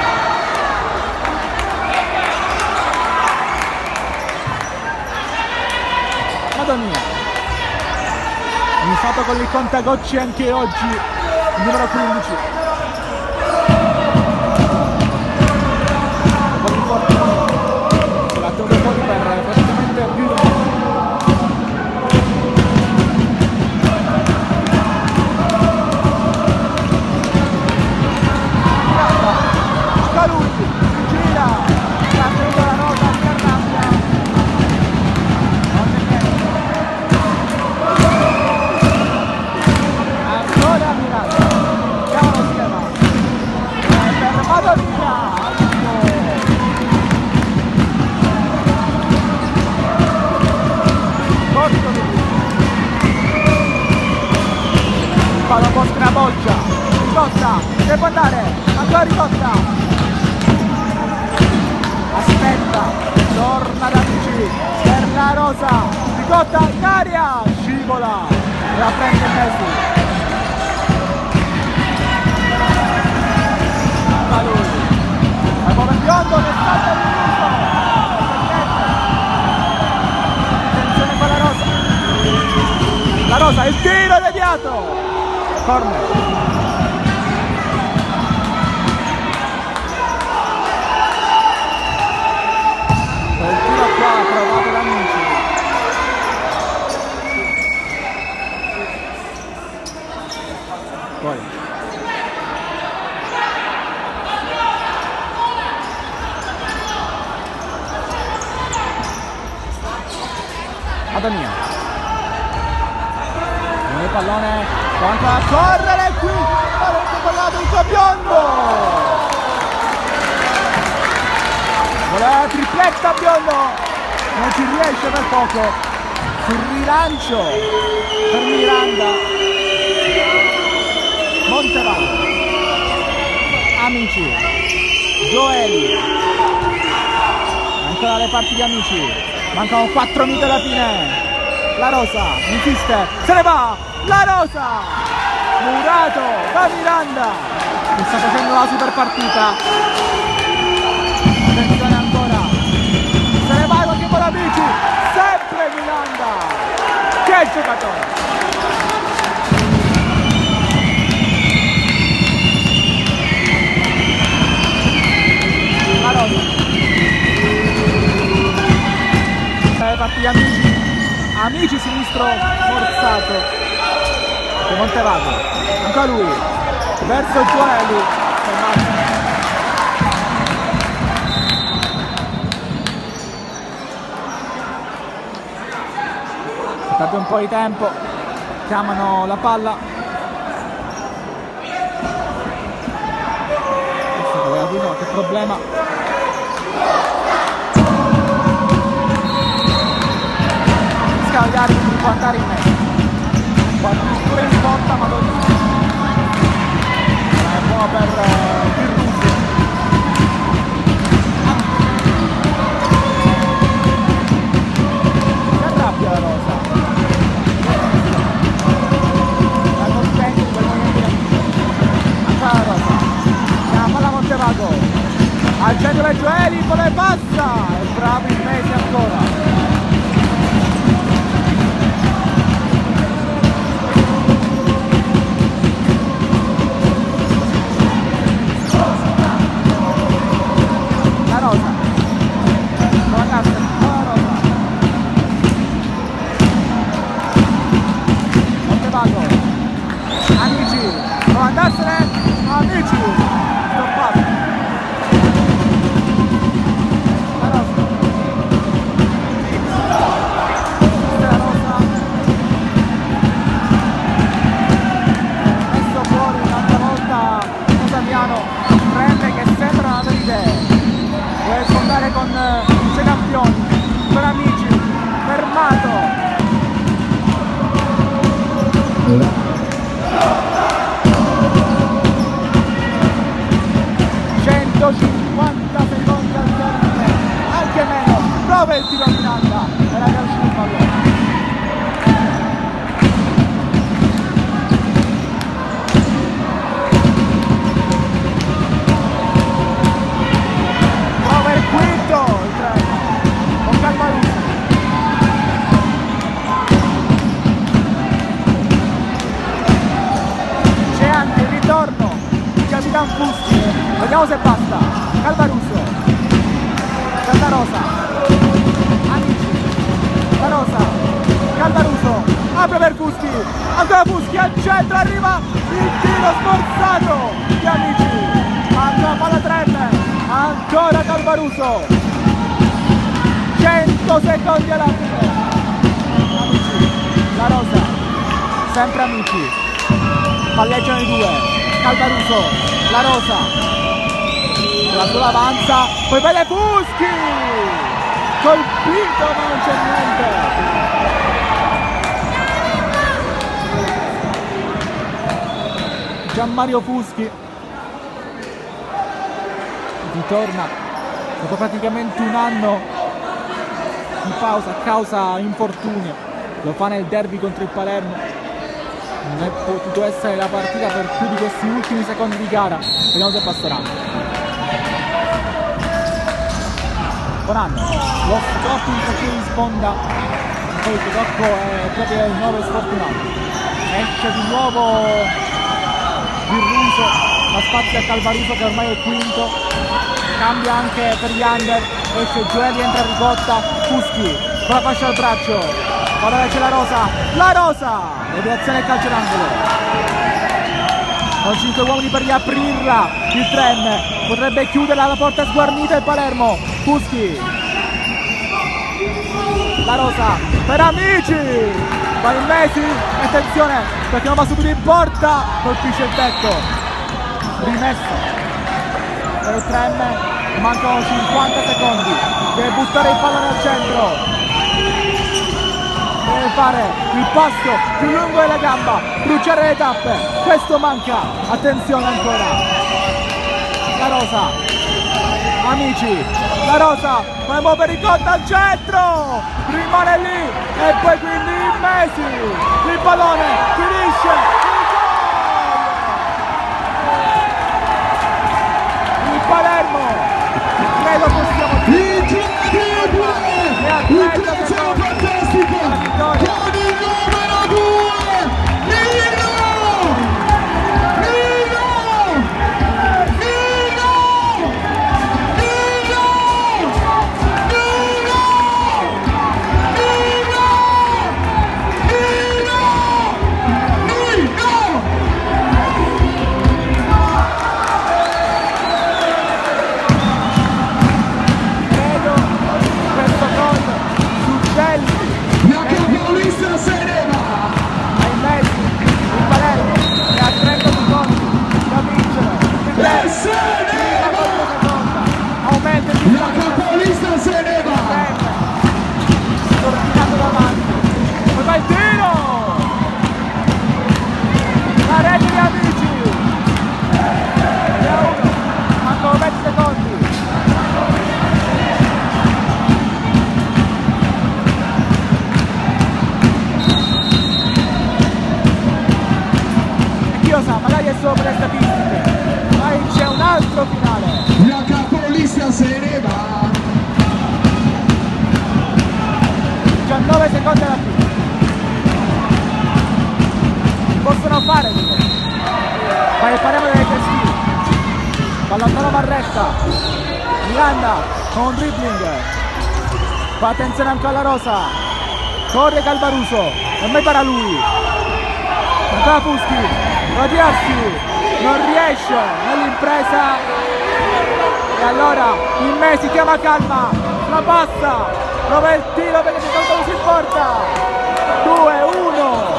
Speaker 3: Madonna, iniziato con il contagocci anche oggi il numero 15. Se la tenuto fuori per praticamente più di Carucci, gira, la presa la nota di Carnaglia. Ancora Miranda, chiama lo schema. Per Madonnina, corto di palla un po' scraboggia, Ricotta, deve andare, ancora Ricotta. Aspetta, torna da Amici per la Rosa, Ricotta in aria, scivola, la prende Messi. Ma lui, è come Biondo che salta di Russo. Attenzione con la Rosa, il tiro deviato, corner. Provato da Amici. Poi Adonia, il pallone può ancora correre qui, pallone pallato il Biondo. Voleva tripletta Biondo, non ci riesce per poco. Sul rilancio per Miranda, Montevago, Amici, Gioeli, ancora le parti di Amici, mancano 4 minuti alla fine. La Rosa insiste, se ne va la Rosa, murato da Miranda che sta facendo la super partita. Attenzione ancora, se ne va anche con Amici, sempre Miranda, che giocatore. La Rosa, le parti di Amici, Amici sinistro forzato, De Montevago, ancora lui, verso Gioeli, fermato. Perde un po' di tempo, chiamano la palla. Adesso che problema. Fischiano gli arbitri, può andare in mezzo. Addirittura in porta, ma non è buono per il Russo. Si arrabbia la Rosa. La Rosa, chiama la Montevago, al centro del Gioeli, poi le passa, è bravo in mezzo ancora. La Rosa, Montevago, Amici, può andarsene, Amici, stoppato. La Rosa, messo fuori un'altra volta Ottaviano, prende che sembra una bella idea, vuole sfondare con i suoi campioni, con Amici, fermato. 150 secondi al termine, anche meno, prova il tiro in alta e la calcia il pallone. Prova il quinto, il treno, con Calvaruso. C'è anche il ritorno di Capitan Fuschi, vediamo se basta. Calvaruso, La Rosa, Amici, La Rosa, Calvaruso, apre per Fuschi, ancora Fuschi al centro, arriva il tiro sforzato di Amici, manca palla 3, ancora Calvaruso, 100 secondi alla fine. Amici, La Rosa, sempre Amici, palleggiano i due, Calvaruso, La Rosa, la sola avanza, poi belle Fuschi, colpito ma non c'è niente. Gianmario Fuschi ritorna dopo praticamente un anno di pausa a causa infortunio, lo fa nel derby contro il Palermo, non è potuto essere la partita per più di questi ultimi secondi di gara, vediamo se passerà. Bonanno, lo stop in calcio di sponda, poi purtroppo è proprio il nuovo sfortunato, esce di nuovo Virruso, la spazia a Calvaruso che ormai è il quinto, cambia anche per gli under, esce Gioeli, entra Ricotta, Fuschi con la fascia al braccio, ora c'è La Rosa, deviazione e calcio d'angolo. Con 5 uomini per riaprirla, il tren potrebbe chiuderla, la porta sguarnita il Palermo. Fuschi, La Rosa per Amici, va in Mesi, attenzione perché non va subito in porta, colpisce il tetto, rimessa per il tren, mancano 50 secondi, deve buttare il pallone al centro, deve fare il passo più lungo della gamba, bruciare le tappe, questo manca, attenzione ancora, La Rosa, Amici, La Rosa, ma per Ricotta al centro, rimane lì e poi quindi in Mesi, il pallone finisce, il Palermo, credo possiamo dire,
Speaker 2: il calcio fantastico con il numero 2 Nino!
Speaker 3: palla ancora Marretta, Miranda con un dribbling, fa attenzione anche alla Rosa, corre Calvaruso, non mai para lui, ancora Fuschi, prova a tirarsi, non riesce nell'impresa, e allora il Messi chiama calma, la passa, prova il tiro perché Calvaruso in porta, 2-1.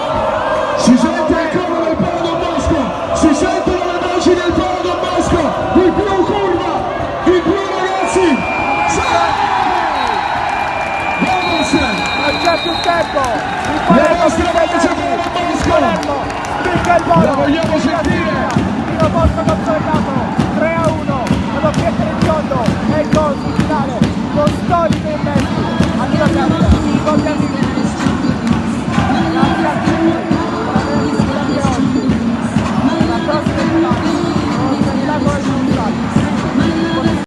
Speaker 2: Si sente il coro del Polo Don Bosco, si sentono le voci del Polo Don Bosco, di più curva, di più ragazzi,
Speaker 3: Non c'è più tempo, il
Speaker 2: la nostra voce Polo Don Bosco,
Speaker 3: Palermo, spicca il volo,
Speaker 2: la vogliamo